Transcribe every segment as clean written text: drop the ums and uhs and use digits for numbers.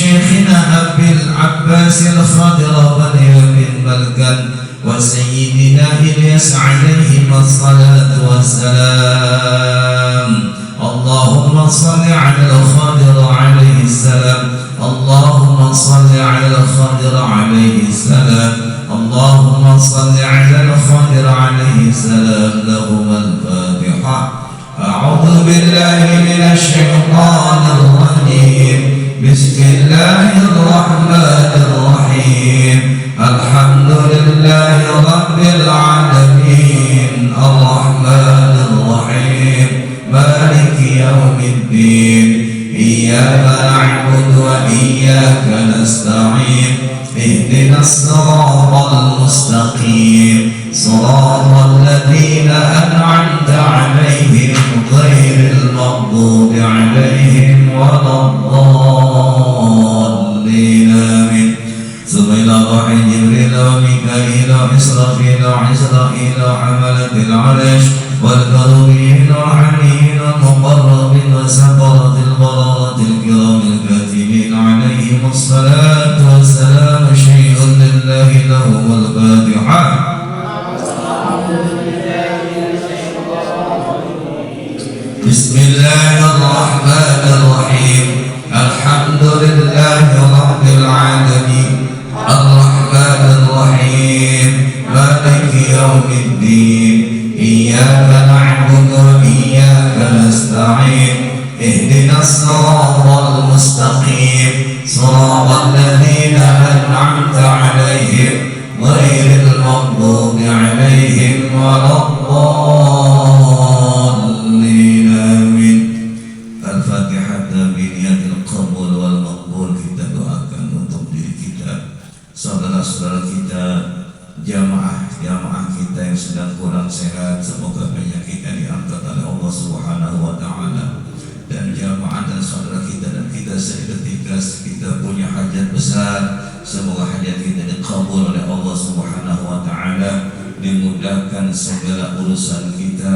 شيخنا أبي العباس الخضر بن بلقن وسيدنا إلياس عليهما الصلاة والسلام. اللهم صل على الخضر عليه السلام. اللهم صل على الخضر عليه السلام. اللهم صل على الخضر عليه السلام. لهما الفاتحة. أعوذ بالله من الشيطان الرجيم. بسم الله الرحمن الرحيم. الحمد لله رب العالمين الرحمن الرحيم مالك يوم الدين. إياك نعبد وإياك نستعين. اهدنا الصراط المستقيم صراط الذين أنعمت عليهم غير المغضوب عليهم ولا الضالين. آمين. ثم إلى روح جبريل وميكائيل وإسرافيل وعزرائيل وحملة العرش والكروبين والحميين والمقربين وسفرة البررة الكرام الكاتبين عليهم الصلاة والسلام. شيء لله لهم الفاتحة. بسم الله الرحمن الرحيم. الحمد لله رب العالمين الرحمن الرحيم مالك يوم الدين. إياك نعبد وإياك نستعين. اهدنا الصراط المستقيم صراط الذين أنعمت عليهم غير المغضوب عليهم ولا الضالين. آمين. الفاتحة بنية القبول والمقبول. Kita doakan untuk diri kita, saudara-saudara kita, jamaah kita yang sedang kurang sehat, semoga penyakitnya diangkat oleh Allah Subhanahu wa Ta'ala. Dan jamaah dan saudara kita dan kita seketika kita punya hajat besar, semoga hajat kita dikabul oleh Allah Subhanahu wa Ta'ala. Dimudahkan segala urusan kita,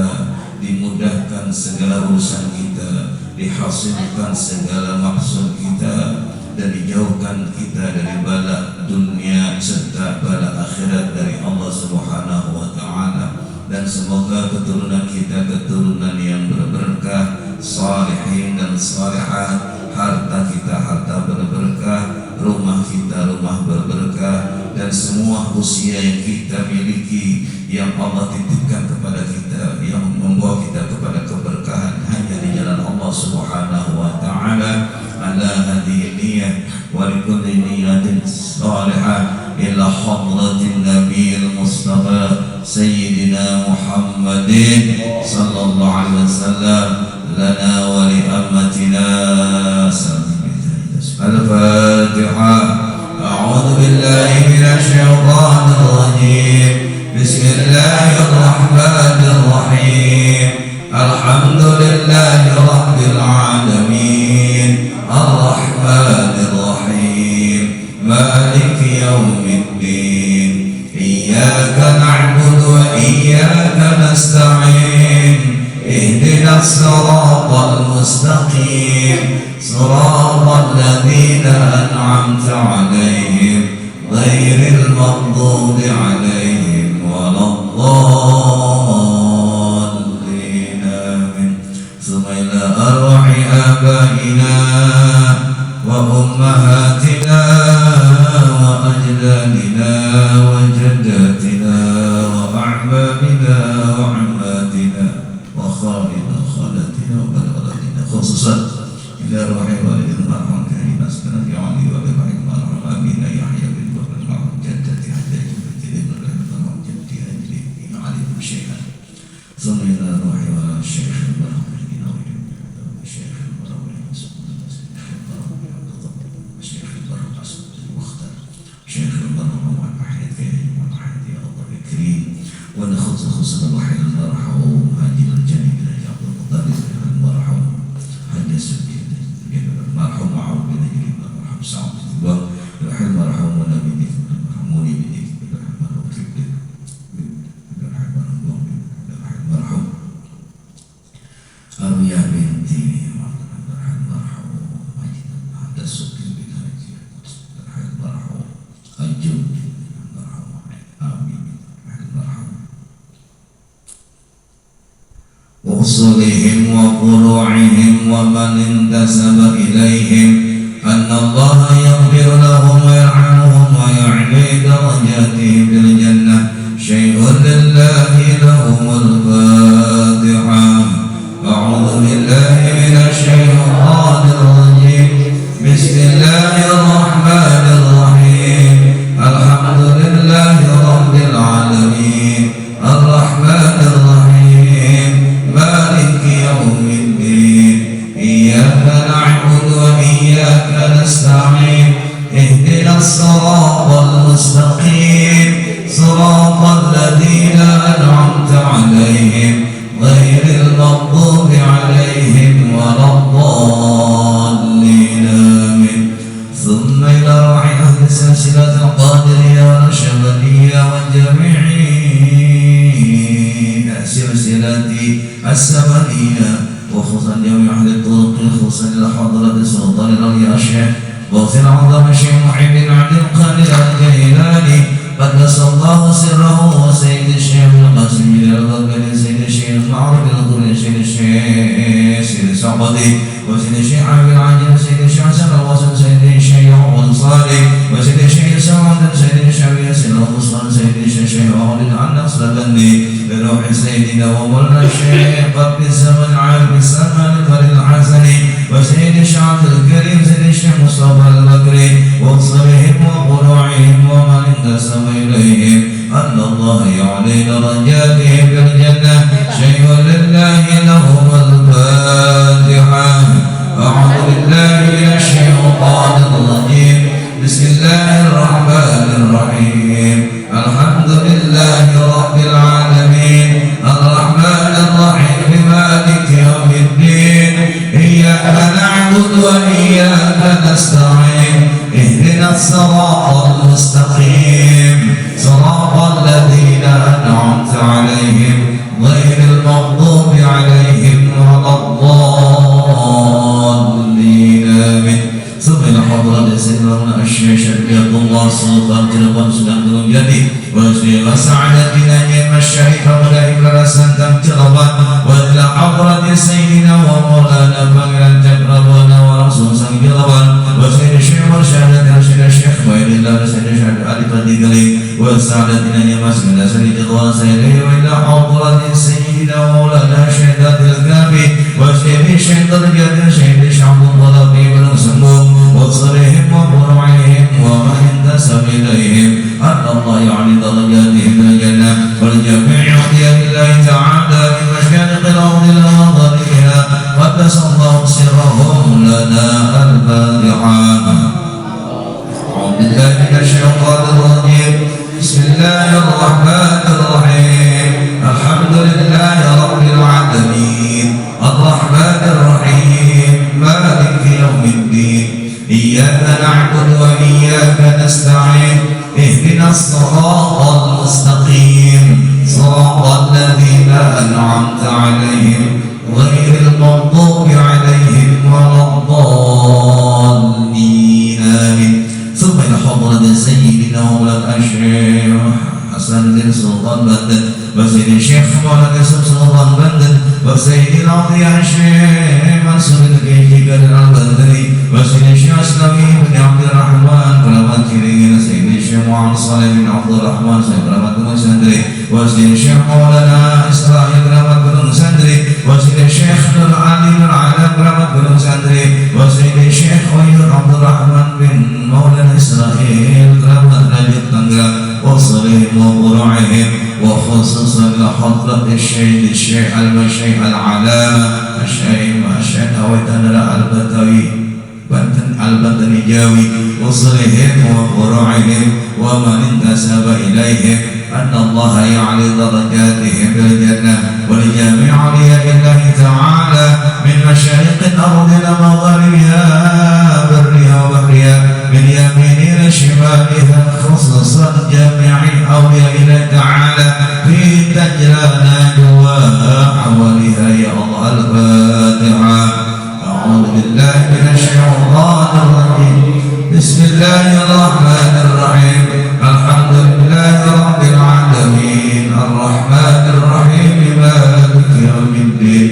dimudahkan segala urusan kita, dihasilkan segala maksud kita, dan dijauhkan kita dari bala dunia serta bala akhirat dari Allah Subhanahu wa Ta'ala. Dan semoga keturunan kita keturunan yang berberkah, salihin dan salihat, harta kita harta berberkah, rumah kita rumah berberkah, dan semua usia yang kita miliki yang Allah titipkan kepada kita, yang membawa kita kepada keberkahan hanya di jalan Allah Subhanahu wa Ta'ala. Ala hadhihi niyyah wa likulli niyyatin salihah ila hadratin nabiyil mustafa sayyidina Muhammadin sallallahu alaihi wasallam lana wa li ammatina. Al-Fatihah. A'udzu billahi minasy syaithanir rajim. Bismillahirrahmanirrahim. Alhamdulillahi rabbil alamin arrahmanir rahim maliki yaumiddin. Iyyaka na'budu wa iyyaka nasta'in. Ihdinas siratal mustaqim siratal ladzina an'amta 'alaihim ghairil maghdubi 'alaihim waladdallin. Amin. Tsumma ila arwahi abaina wa ummahatina wa ajdadina wa jaddatina wa ahbabina wa ammatina wa khalina khalatina wa baladatina, khususan ila arwahi walidina marhum karim askana fi ali wa bihi marhum amin ya hayya bil barr marhum jaddati hadati bitilin marhum jaddi ajli ali syekhan. Thumma ila arwahi wa syekh marhum ونخص خصوصا الوحيد المرحوم هادي الجانب الى عبد المطلب المرحوم حج السبيل المرحوم معاويه بن جرير المرحوم سعد بن زبير الوحيد المرحوم ونبي المرحوم مني بن المرحوم أرويا بنتي المرحوم ماجد عبد السبيل أصولهم وفروعهم ومن انتسب إليهم أن الله يغفر لهم ويرحمهم ويعلي درجاتهم في الجنة شيء لله لهم الفاتحة. أعوذ بالله من الشيطان الرجيم. بسم الله الرحمن الرحيم. الحمد لله رب العالمين الرحمن الرحيم مالك يوم الدين إياك نعبد وإياك نستعين اهدنا الصراط المستقيم صراط الذين أنعمت عليهم غير المغضوب عليهم ولا الضالين آمين. ثم إلى روح أهل سلسلة القادرية والشبابية وجميع سلسلة السبعية وخصوصا جميع أهل الطرق خصوصا إلى حضرة السلطان الأولياء الشيخ وغفر عظم الشيخ محب بن عبد القادر الجيلاني قدس الله سره وسيد الشيخ القاسم بن البكر سيد الشيخ المعروف الغدور سيد الشيخ سيد السعودي وسيد الشيخ عبد العجيب سيد الشيخ حسن الواسم سيد الشيخ عبد الصالح وسيد الشيخ سعود سيد الشيخ ياسين الغصن سيد الشيخ أولد عن نصر بني بروح سيدنا ومولانا الشيخ قبل الزمن عارف الزمن الفريد الحسني وسيد الشعب الكريم سيد الشيخ مصطفى البكري وصلهم وقروعهم ومن انتسب إليهم أن الله يعلي درجاتهم في الجنة شيء لله لهم الفاتحة. أعوذ بالله من الشيطان الرجيم. بسم الله الرحمن الرحيم. الحمد لله رب العالمين الرحمن الرحيم مالك يوم الدين إياك نعبد وإياك نستعين اهدنا الصراط المستقيم صراط الذين أنعمت عليهم غير المغضوب عليهم ولا الضالين آمين. ثم إلى حضرة سيدنا الشيخ شريعة الله سلطان Cirebon sedang terjadi وسيغ سعادتنا نعم الشريف مدائم لرسنتم Cirebon وإلى حضرة سيدنا ومولانا Pangeran Cakrabana ورسول sang Cirebon وسيد الشيخ مرشادة رشيد الشيخ وإلى الله رسيد الشيخ علي Geli وسعادتنا نعم سيدنا سيد الله سيده وإلى حضرة سيدنا ومولانا شهدات الكافي وسيد الشيخ درجات سيد الشيخ عبد الله بن سمو وصلهم وفروعهم ومن انتسب إليهم أن الله يعلي درجاتهم في الجنة والجميع أولياء الله تعالى من مشارق الأرض إلى مغاربها قدس الله سرهم لنا الفاتحة. أعوذ بالله من الشيطان الرجيم. بسم الله الرحمن الرحيم. الحمد لله رب العالمين الرحمن الرحيم مالك يوم الدين إياك نعبد وإياك نستعين اهدنا الصراط المستقيم صراط الذين أنعمت عليهم غير المغضوب عليهم ولا الضالين آمين. ثم إلى حضرة سيدنا ومولانا الشيخ حسن بن سلطان بندر وسيد الشيخ مولانا سلطان بندر وسيد العطية الشيخ منصور الكيجي البندري وسيد الشيخ أسلمي بن عبد الرحمن كرامات كريم سيد الشيخ معاذ صالح بن عبد الرحمن سيد كرامات المسندري وسيد الشيخ مولانا إسرائيل كرامات المسندري وسيد الشيخ نور علي بن عالم كرامات المسندري وسيد الشيخ ويور عبد الرحمن بن مولانا إسرائيل كرامات نجد تنجرة وصلهم وقروعهم وخصوصا لحضرة الشيخ المشيخ العلامة الشيخ أويتنا البتوي البتني جاوي وصلهم وقروعهم ومن انتسب إليهم أن الله يعلي درجاتهم في الجنة ولجميع أولياء الله تعالى من مشارق الأرض إلى مغاربها برها وبحرها من يمينها لشمالها خصوصا جميع أولياء الله تعالى في تجرانا جوا حولها يا الله الفاتحة. أعوذ بالله من الشيطان الرجيم. بسم الله الرحمن الرحيم. الحمد لله رب العالمين الرحمن الرحيم مالك يوم الدين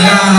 illallah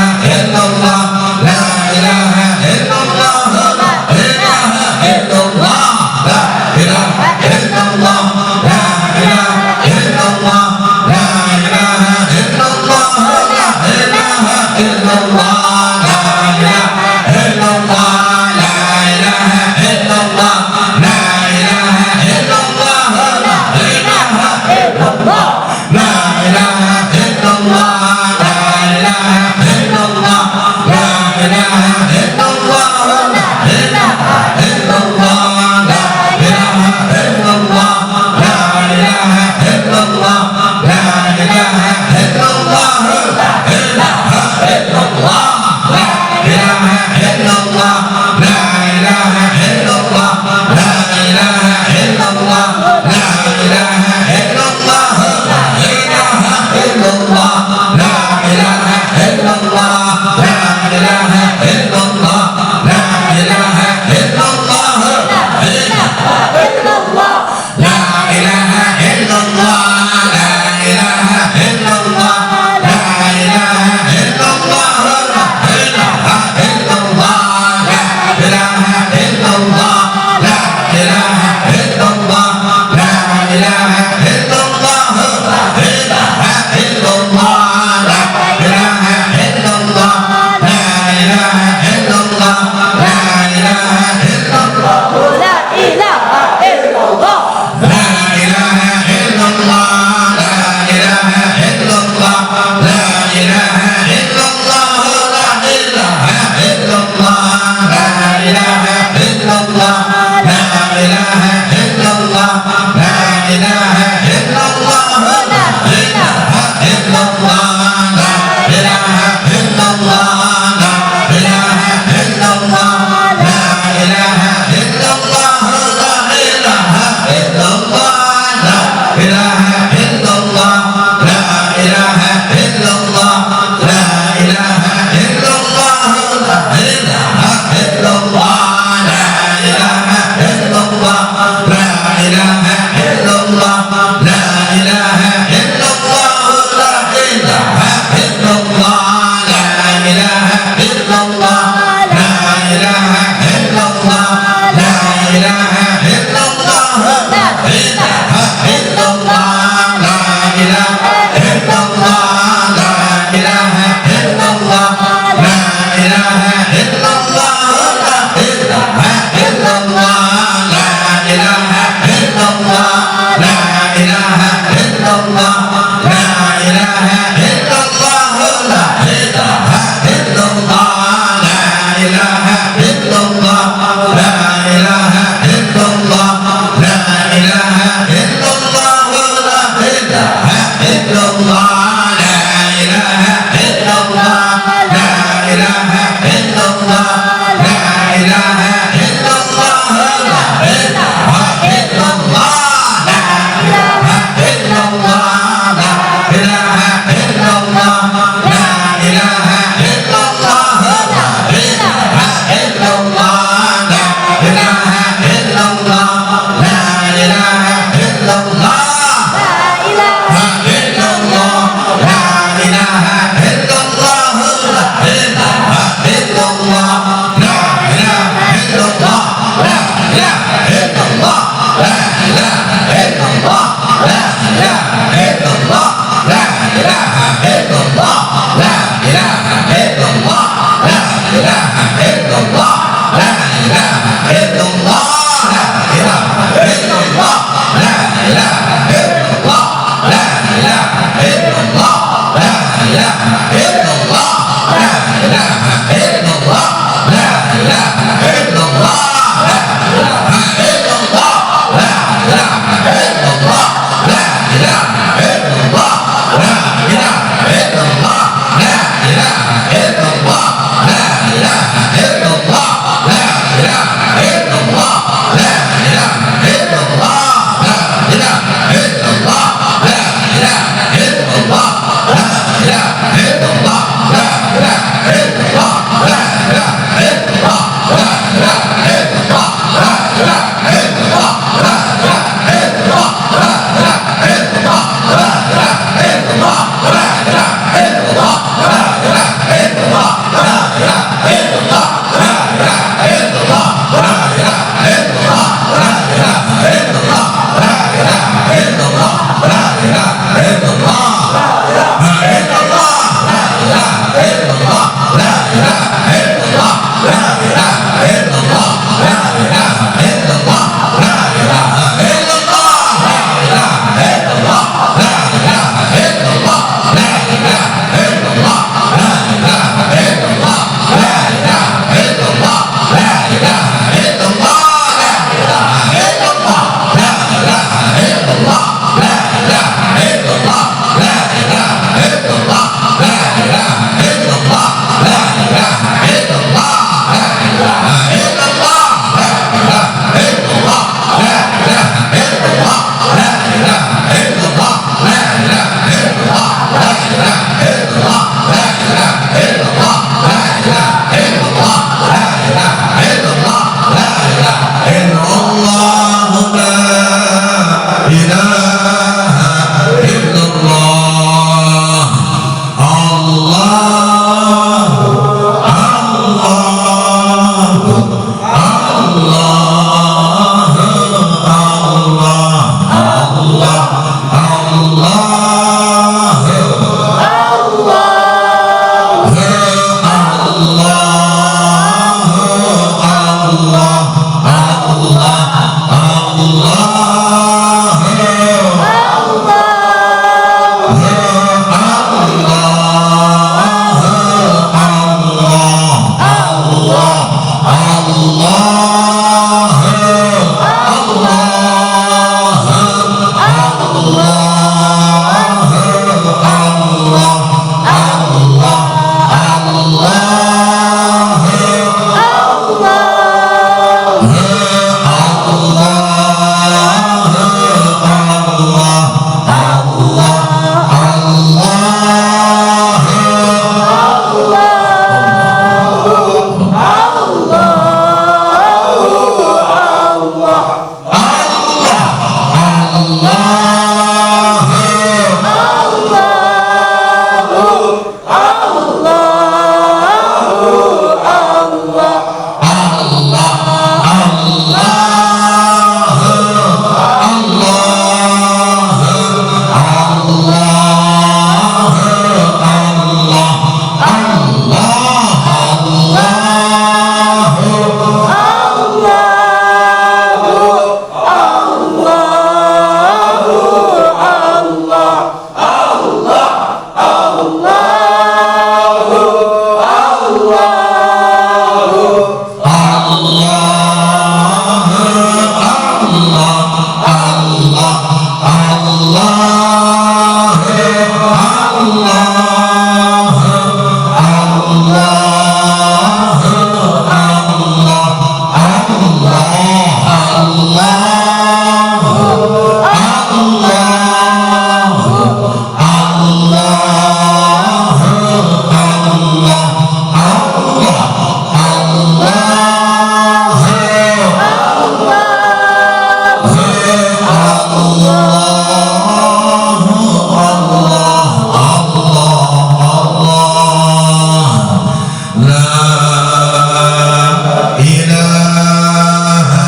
ilaha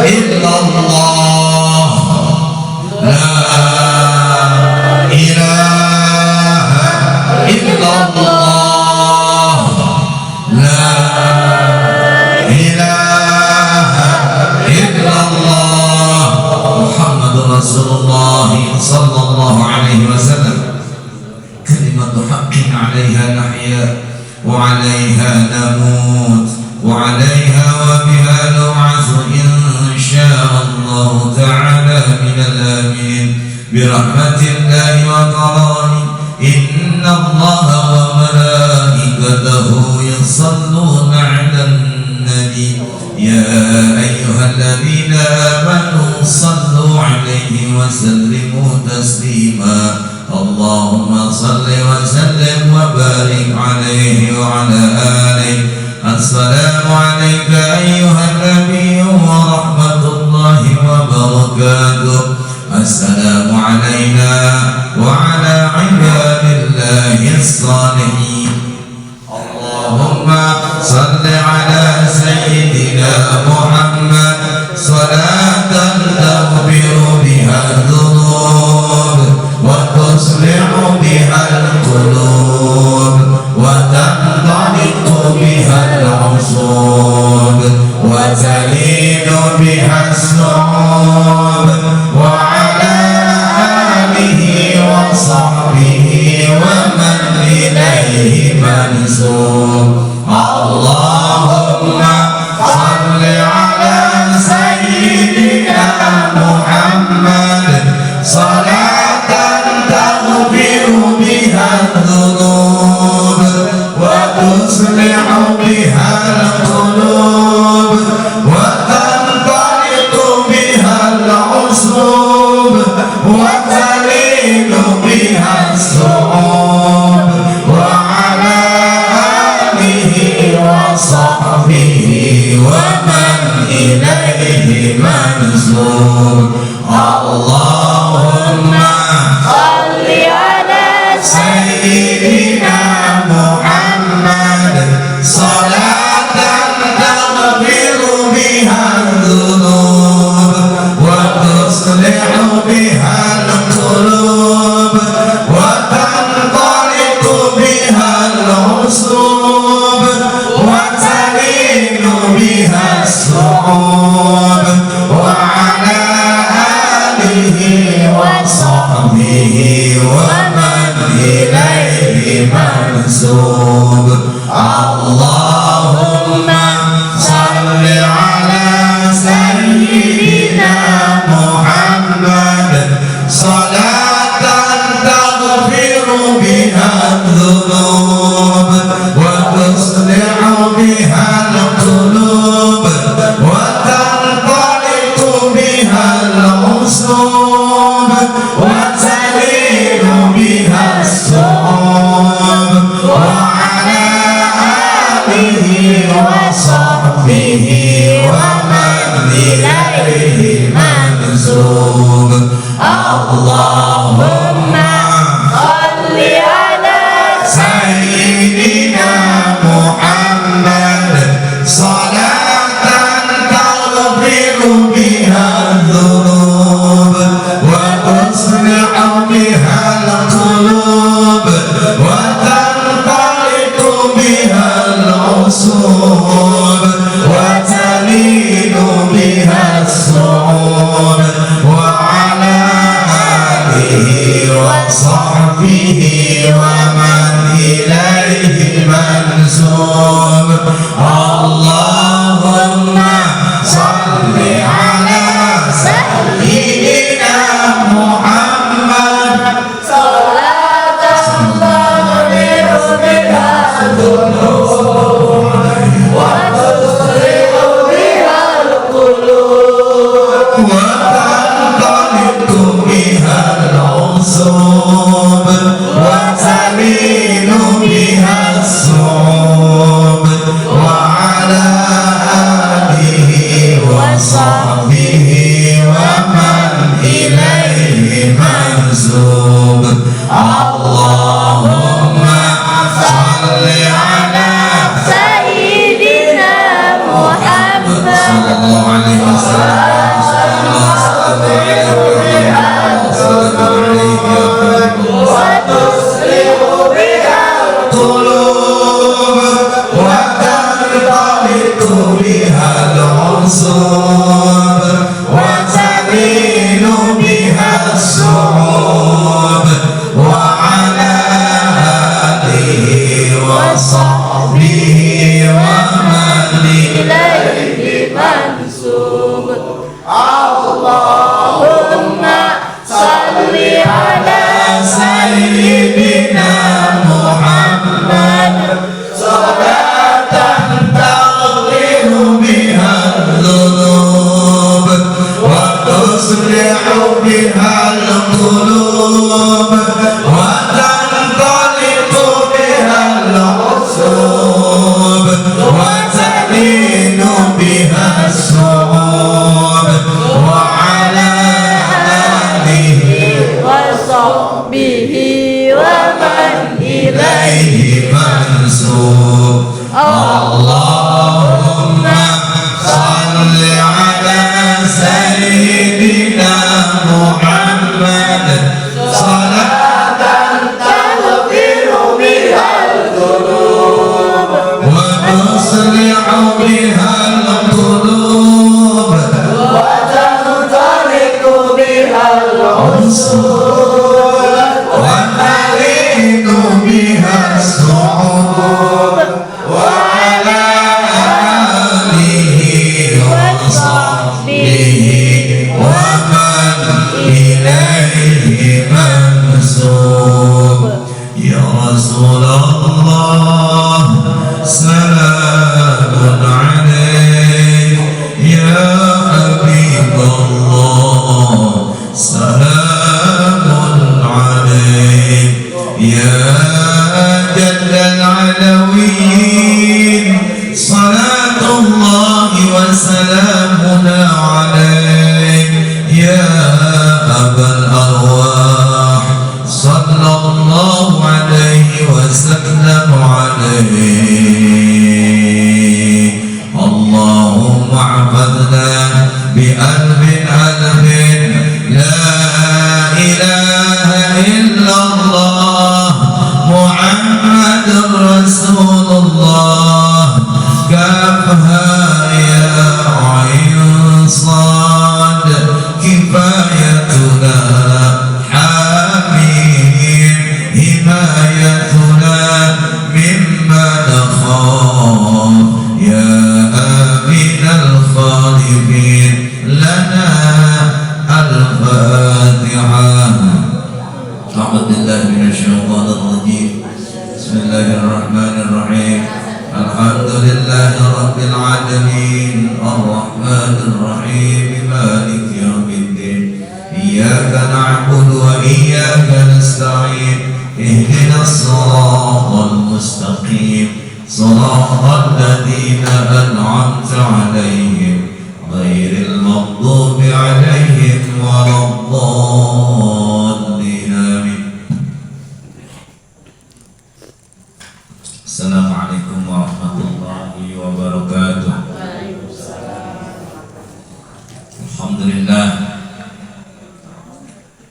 illallah, la ilaha illallah, la ilaha illallah, Muhammadur Rasulullah sallallahu alaihi wasallam. Kalimatu haqqin 'alaiha nahya wa 'alaiha namut wa 'alaiha wa biha nub'atsu insyaallah ta'ala minal aminin bi rahmatillahi wa karamihi. Inna Allaha wa malaikatahu yusalluna 'alan nabi ya ayyuhalladzina amanu sallu 'alaihi wa sallimu taslima. Allahumma salli wa sallim wa barik 'alaihi wa 'ala alihi. Assalamu alayka ayyuhan nabiyyu wa rahmatullahi wa barakatuh. Assalamu alayna wa 'ala 'ibadillahis salihin. Allahumma salli 'ala sayyidina Muhammad salatan taghfiru biha dhunub wa tuslihu biha al-qulub wa tanṭaliqu biha al-'usub wa talinu biha as-su'ub wa 'ala alihi wa sahbihi wa man ilayhi mansub. Allahumma salli 'ala sayyidina Muhammad salatan taghfiru biha adh-dhunub wa tuslihu biha al-qulub wa tanṭaliqu biha al-'usub wa talinu biha as-su'ub wa 'ala alihi wa sahbihi wa man ilayhi mansub. Allahumma salli ala sayyidina Muhammad salatan taghfiru biha adh-dhunub wa tuslihu biha al-qulub wa tanṭaliqu biha al-'usub wa talinu biha as-su'ub wa 'ala alihi wa sahbihi wa man ilayhi mansub. Allahumma salli ala sayyidina Muhammad salatan taghfiru biha adh-dhunub wa tuslihu biha al-qulub wa tanṭaliqu biha al-'usub wa talinu biha as-su'ub wa 'ala alihi wa sahbihi wa man ilayhi mansub. Allahumma salli ala sayyidina Muhammad salatan taghfiru biha adh-dhunub wa tuslihu biha al-qulub wa tanṭaliqu biha al-'usub wa talinu biha as-su'ub wa 'ala alihi wa sahbihi wa man ilayhi mansub. Allahumma salli ala sayyidina Muhammad salatan taghfiru biha adh-dhunub wa tuslihu biha al-qulub wa tanṭaliqu biha al-'usub wa talinu biha as-su'ub wa 'ala alihi wa sahbihi wa man ilayhi mansub. Allahumma salli ala sallallahu alaihi wasallam. Sallallahu alaihi wa tuslihu bihal qulub wa tanqaliqu bihal unsub wa talinu bihal su'ub wa ala alihi wa sahbihi wa man ilaihi mansub. Allahumma salli ala sayyidina Muhammad salatan taghfiru biha dhunub wa tuslihu biha al-qulub wa tanqaliqu biha al-usub wa talinu biha as-su'ub wa ala alihi wa sahbihi wa man ilaihi mansub. Allahumma salli ala sayyidina Muhammad salatan taghfiru bihal dhunub wa tuslihu bihal qulub wa tanqaliqu bihal unsub wa talinu bihal su'ub wa ala alihi wa sahbihi wa man ilaihi mansub. Ya Rasulullah salamun alaik, ya Habibullah salamun alaik, ya jaddal alawiyin salatullah wa salamuna alaik, ya abal arwah sallallahu alaihi wa sallam alaik. Allahumma hafadna bi alfin alfin la ilaha illallah Muhammadur Rasulullah kafha ya ayn sad kifayatuna hamim himayatuna mimma nakhaf ya amin al-khalifin lana al-fatihah. A'udzu billahi minasyaitonir rajim. Bismillahirrahmanirrahim. Alhamdulillahi rabbil alamin arrahmanir rahim maliki yaumiddin iyyaka na'budu wa iyyaka nasta'in ihdinas siratal mustaqim siratal ladzina an'amta 'alaihim ghairil maghdubi 'alaihim waladdallin. Amin. Assalamualaikum warahmatullahi wabarakatuh. Alhamdulillah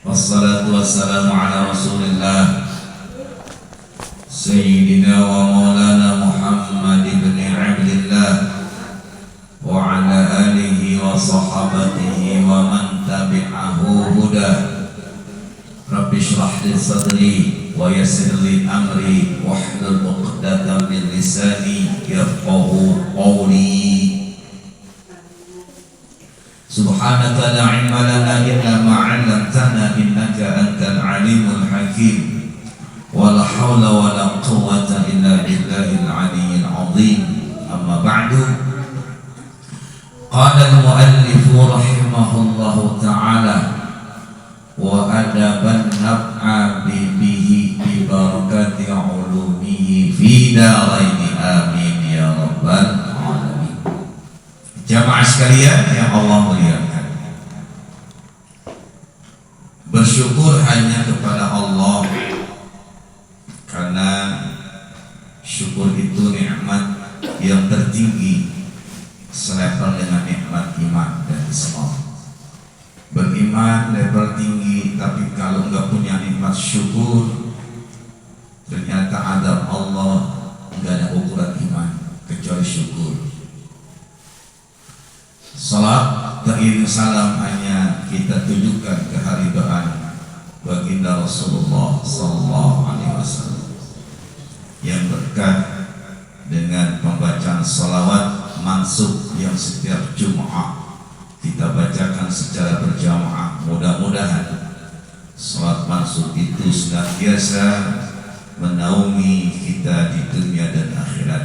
wassalatu wassalamu ala rasulillah sayyidina wa maulana Muhammad ibn Abdillah wa ala alihi wa sahabatihi wa man tabi'ahu huda. Rabbi shrah li sadri wa yassir li amri wahlul 'uqdatam min lisani yafqahu qawli. Subhanaka la ilma lana illa ma 'allamtana innaka antal alimul hakim. Wa la hawla wa la quwwata illa billahil aliyyil azim. Amma ba'du. Qala al-muallif rahimahullahu ta'ala wa adaban nab'a bihi bi barakati ulumihi fi daraini amin ya rabbal alamin. Jamaah sekalian yang Allah muliakan, bersyukur hanya kepada Allah, karena syukur itu nikmat yang tertinggi selevel dengan nikmat iman dan Islam. Beriman level tinggi, tapi kalau nggak punya nikmat syukur, ternyata adab Allah nggak ada ukuran iman kecuali syukur. Salat teriring salam hanya kita tujukan keharibaan baginda Rasulullah Sallallahu Alaihi Wasallam yang berkah dengan pembacaan salawat mansub yang setiap Jumat kita bacakan secara berjamaah. Mudah-mudahan salat mansub itu senantiasa menaungi kita di dunia dan akhirat,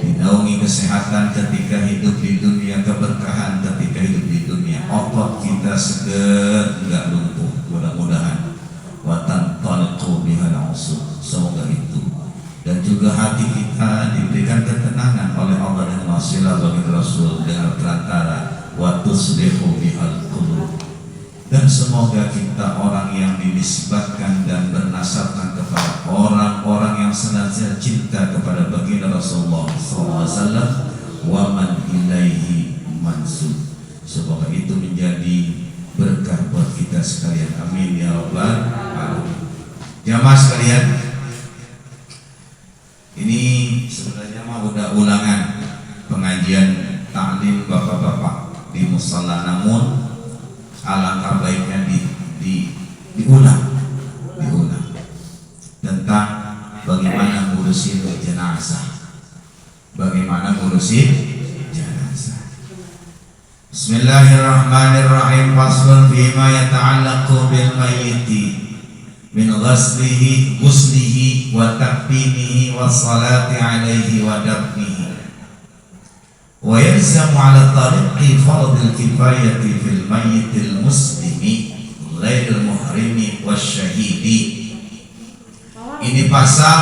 menaungi kesehatan ketika hidup di dunia, keberkahan ketika hidup di dunia, otot kita seger enggak lumpuh, mudah-mudahan watan talqu bihal usub, semoga itu. Dan juga hati kita diberikan ketenangan oleh Allah dan wasilah bagi Rasul dengan perantara wa tuslihu bihal qulub. Dan semoga kita orang yang dinisbatkan dan bernasabkan kepada orang-orang yang senantiasa cinta kepada baginda Rasulullah SAW, wa man ilaihi mansub. Semoga itu menjadi berkah buat kita sekalian, amin ya rabbal alamin. Jamaah sekalian, ini sebenarnya mah udah ulangan pengajian taklim bapak-bapak di musalla, namun alangkah baiknya diulang tentang bagaimana ngurusin jenazah, bagaimana ngurusin jenazah. Bismillahirrahmanirrahim. Faslun fima yata'allaqu bil mayyiti min ghuslihi wa takfinihi wa salati alaihi wa dafnihi. Wa yalzamu ala tariqi fardil kifayati fil mayyitil muslimi ghairil muhrimi wasyahidi. Ini pasal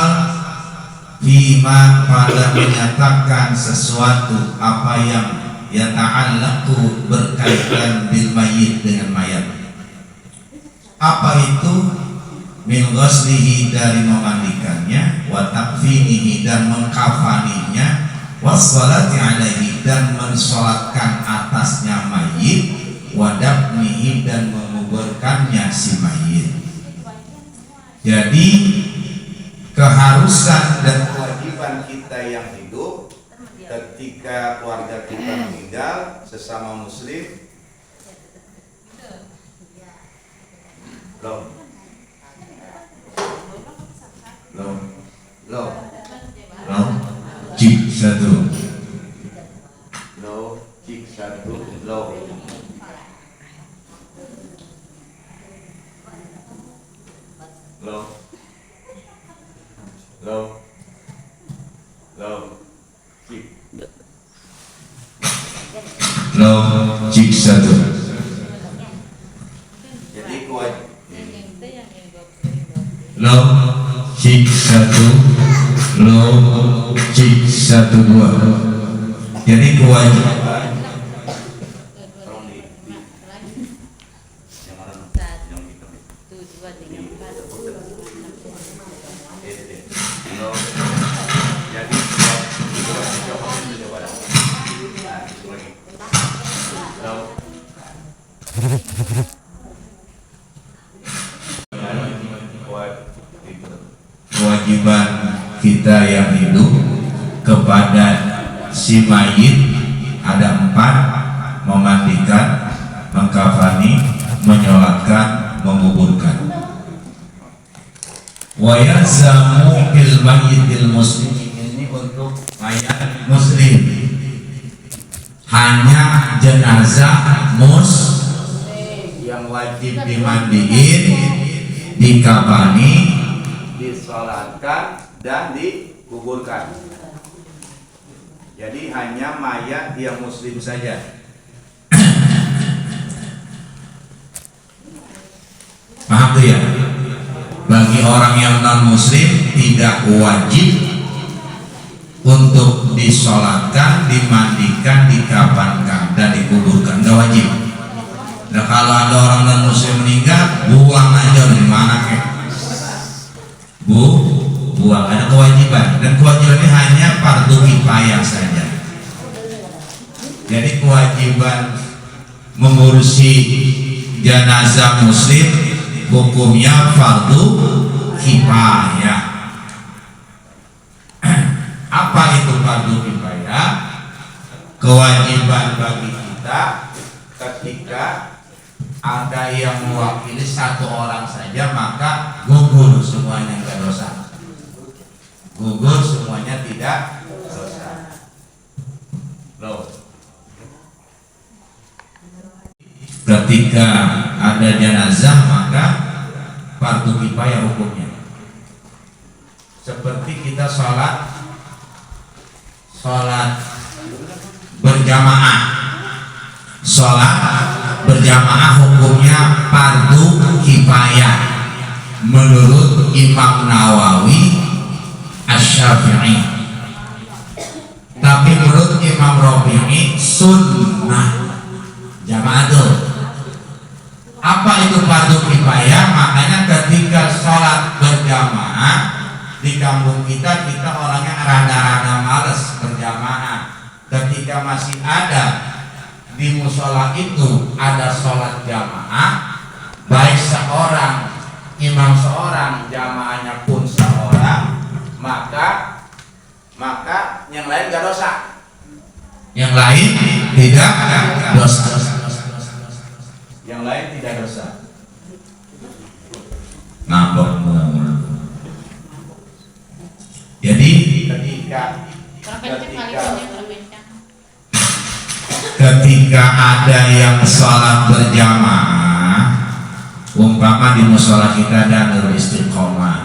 fima pada menyatakan sesuatu apa yang yata'allaqu berkaitan bil mayyit dengan mayat. Apa itu? Min ghuslihi dari memandikannya, wa takfinihi dan mengkafaninya, wassalati alaihi dan mensolatkan atasnya mayit, wa dafnihi dan menguburkannya si mayit. Jadi keharusan dan kewajiban kita yang hidup ketika keluarga kita meninggal sesama muslim, cik satu cik satu. Jadi cik satu, cik satu dua. Jadi kewajiban kewajiban kita yang hidup kepada si mayit ada 4: memandikan, mengkafani, menyolatkan, menguburkan. Wa yalzamu fil mayyitil muslim, ini untuk mayat muslim, hanya jenazah yang wajib dimandiin, dikafani, disolatkan dan dikuburkan. Jadi hanya mayat yang muslim saja. Paham tuh ya? Bagi orang yang non muslim tidak wajib untuk disolatkan, dimandikan, dikafankan dan dikuburkan, nggak wajib. Nah kalau ada orang non muslim meninggal, buang aja di mana kek? Buang, ada kewajiban, dan kewajiban ini hanya fardu kifayah saja. Jadi kewajiban mengurusi jenazah muslim hukumnya fardu kifayah. Apa itu fardu kifayah? Kewajiban bagi kita ketika ada yang mewakili satu orang saja, maka gugur semuanya, nggak dosa. Gugur semuanya, tidak dosa. Loh. Ketika ada jenazah maka fardu kifayah hukumnya. Seperti kita sholat berjamaah. Sholat berjamaah hukumnya fardu kifayah menurut Imam Nawawi Asy-Syafi'i. Tapi menurut Imam Rafi'i sunnah jamaah tuh. Apa itu fardu kifayah? Makanya ketika sholat berjamaah di kampung kita orangnya rada-rada males berjamaah. Ketika masih ada di musola itu ada sholat jamaah, baik seorang imam seorang, jamaahnya pun seorang, maka yang lain gak dosa. Yang lain tidak dosa. Yang lain tidak dosa. Nampak. Jadi ketika ada yang sholat berjamaah, umpama di musola kita ada Nurul Istiqomah,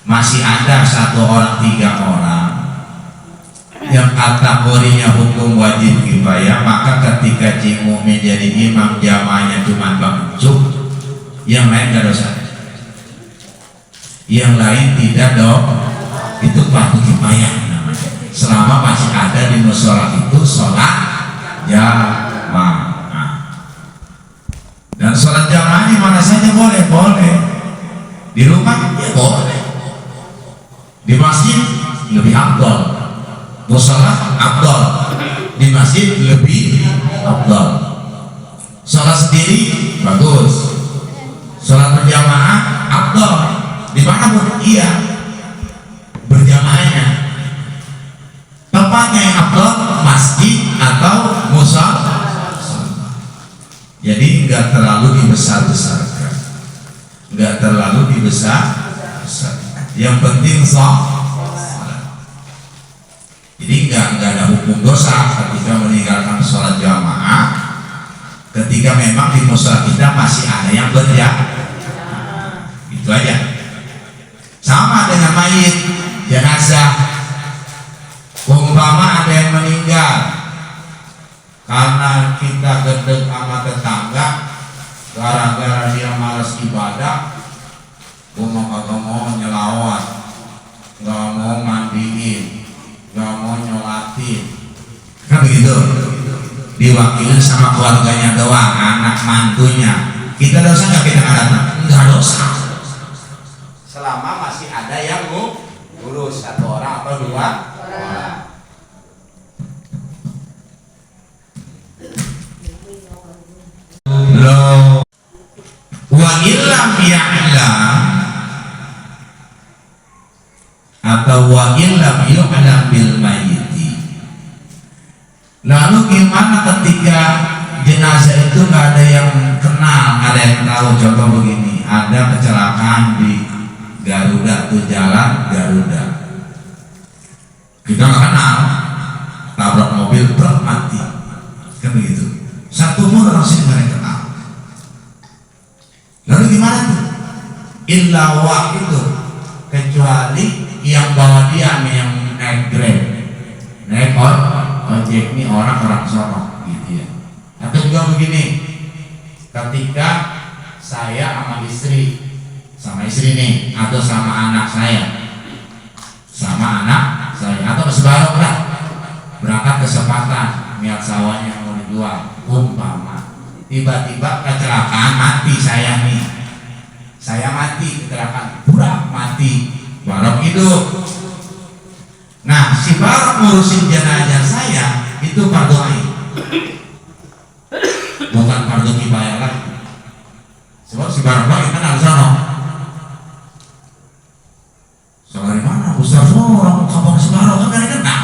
masih ada 1 orang 3 orang yang kategorinya hukum wajib kifayah, maka ketika cimu menjadi imam jamaahnya cuma bangcuk, yang lain gak dosa. Yang lain tidak dong. Itu fardu kifayah namanya. Selama masih ada di musola itu sholat jamaah. Dan sholat jamaah di mana saja boleh. Di rumah ya boleh. Di masjid lebih afdal. Musola afdal. Di masjid lebih afdal. Sholat sendiri bagus. Sholat berjamaah afdal. Di mana pun iya. Berjamaahnya tempatnya yang afdal masjid atau musola. Jadi nggak terlalu dibesar-besarkan, nggak terlalu dibesar-besarkan. Yang penting sholat. Jadi nggak ada hukum dosa ketika meninggalkan sholat jamaah, ketika memang di musola kita masih ada yang berjamaah. Itu aja. Sama dengan mayit jenazah, umpama ada yang meninggal karena kita gedeg sama tetangga, gara-gara dia malas ibadah, kagak mau nyelawat, nggak mau mandiin, nggak mau nyolatin, kan begitu. Diwakilin sama keluarganya doang, anak mantunya. Kita dosa nggak kita nggak dosa. Selama masih ada yang ngurus 1 orang atau 2 orang. Wa illam ya'lam atau wa illam yu'lam bil mayyiti. Lalu gimana ketika jenazah itu nggak ada yang kenal, ada yang tahu? Contoh begini, ada kecelakaan di Garuda tuh, jalan Garuda, kita nggak kenal, tabrak mobil mati, kan begitu. Satu umur langsung mereka kenal. Lalu gimana tuh? Illa itu kecuali yang bawa dia, yang naik Grab, naik ojek, ini orang sorok gitu ya. Atau juga begini, ketika saya sama istri nih, atau sama anak saya, atau sebarang lah, berangkat ke Sepatan, niat sawahnya mau dijual, umpama tiba-tiba kecelakaan, mati saya mati kecelakaan, burak mati, barok hidup. Nah, si barok ngurusin jenazah saya, itu fardu ain, bukan fardu kifayah lagi. Sebab si barang-barang kan harus ono. Soalnya mana Ustaz orang kabar sebarang kan dari kena.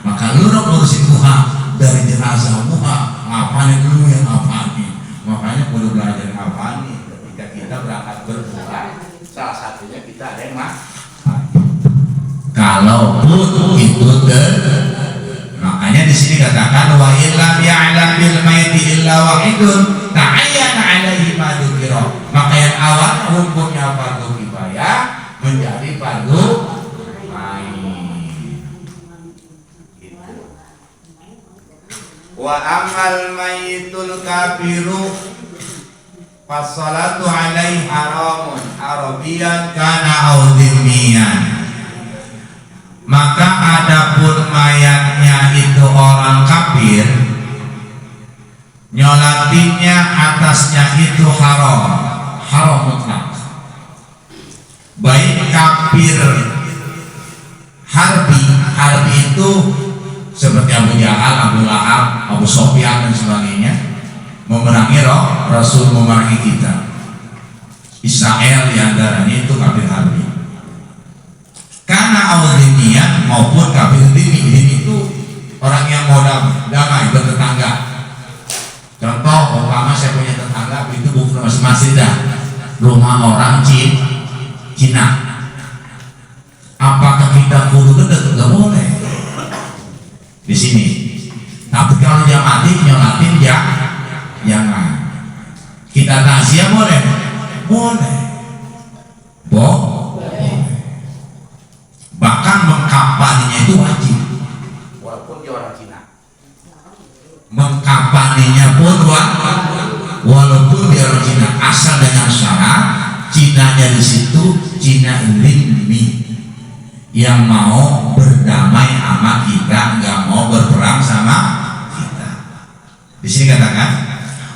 Maka lu dong ngurusin muha dari jenazah muha, ngapain dulu yang ngapain? Makanya perlu belajar ngapain ketika kita berangkat berbuka. Salah satunya kita ada yang kalau pun itu makanya di sini katakan wa illam ya'lam bil maiti illa wahidun ta'ayyana 'alaihi ma dzukira. Maka yang awal hukumnya fardu kifayah menjadi fardu ain. Wa amal mayitul kafiru fassalatu 'alaihi haramun arabiyan kana aw dhimmiyan. Maka adapun mayatnya itu orang kafir, nyolatinnya atasnya itu haram mutlak. Baik kafir harbi itu seperti Abu Jahal, Abu Lahab, Abu Sofyan dan sebagainya, memerangi Rasul, memerangi kita. Israel diantaranya itu kafir harbi. Karena awalnya maupun kafir dini itu orang yang mau damai bertetangga. Contoh, umpama saya punya tetangga itu bukan masing-masing dah rumah orang Cina. Apakah kita kudu dekat? Gak boleh. Di sini. Tapi kalau dia mati nyolatin jangan. Kita takziah boleh? Boleh. Bahkan mengkampaninya itu wajib walaupun dia orang Cina. Mengkampaninya pun walaupun dia orang Cina, asal dengan syarat Cinanya di situ Cina Rimmi yang mau berdamai sama kita, nggak mau berperang sama kita. Di sini katakan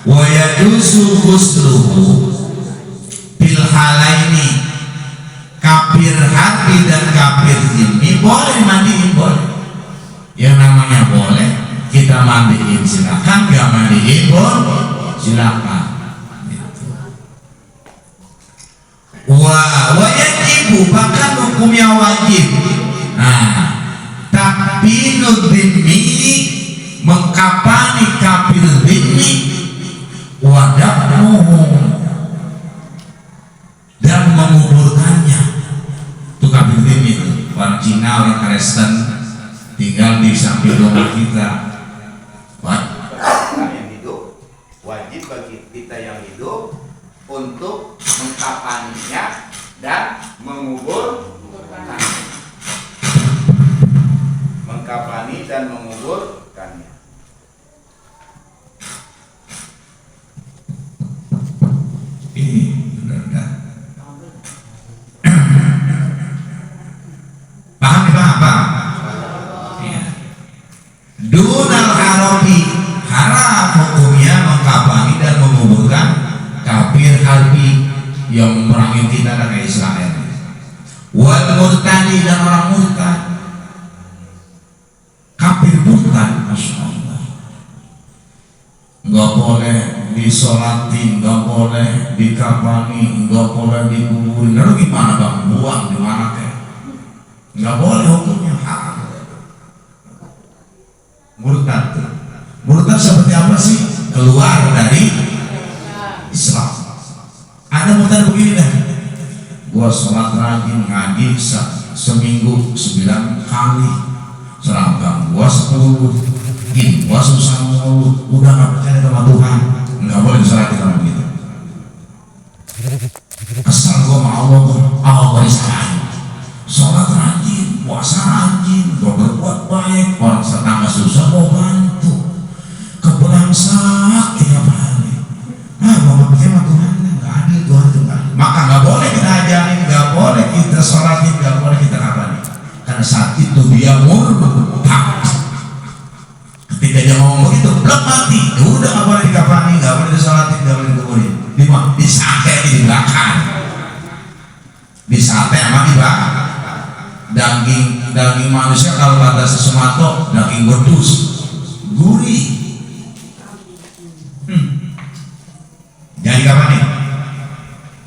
wa yajuzu ghusluhu bil halaini, kafir harbi dan kafir zimmi boleh mandiin, boleh. Yang namanya boleh kita mandiin silakan, gak mandiin boleh silakan. Wajibu bahkan hukumnya wajib. Nah, tapi zimmi mengkapani kafir zimmi wadahmu dan menguburkannya. Kafir zimmi itu orang Cina, orang Kristen tinggal di samping rumah kita. Kita yang hidup wajib bagi kita yang hidup untuk mengkafaninya dan menguburkannya. Mengkafani dan menguburkannya. Ini benar-benar dunal harabi, haram hukumnya mengkafani dan menguburkan kafir harbi yang memerangi kita dan Israel. Wal murtadi dan orang murtad, kafir murtad, masya Allah, nggak boleh disolatin, nggak boleh dikafani, nggak boleh dikuburin. Lalu gimana bang? Buang di mana teh? Nggak boleh hukumnya, haram. Murtad seperti apa sih? Keluar dari Islam. Ada murtad begini dah, gua sholat rajin ngaji seminggu 9 kali, seragam gua 10, gua susah mulu, udah gak percaya sama Tuhan. Nggak boleh disolatin sama begitu. Kesal gua sama Allah disalahin. Sholat rajin, puasa rajin, gua berbuat baik, orang tetangga susah mau bantu, kebelangsak tiap hari. Mau percaya Tuhan, nggak adil Tuhan itu nggak. Maka nggak boleh kita ajarin, nggak boleh kita sholatin, nggak boleh kita kabarin. Karena saat itu dia murtad. Ketika dia ngomong begitu, belum mati, udah nggak boleh dikafani, nggak boleh disolatin, nggak boleh dikuburin. Disate di belakang, disate sama di belakang. Daging manusia kalau kata sesuatu daging berdus, gurih. Jadi kapan nih?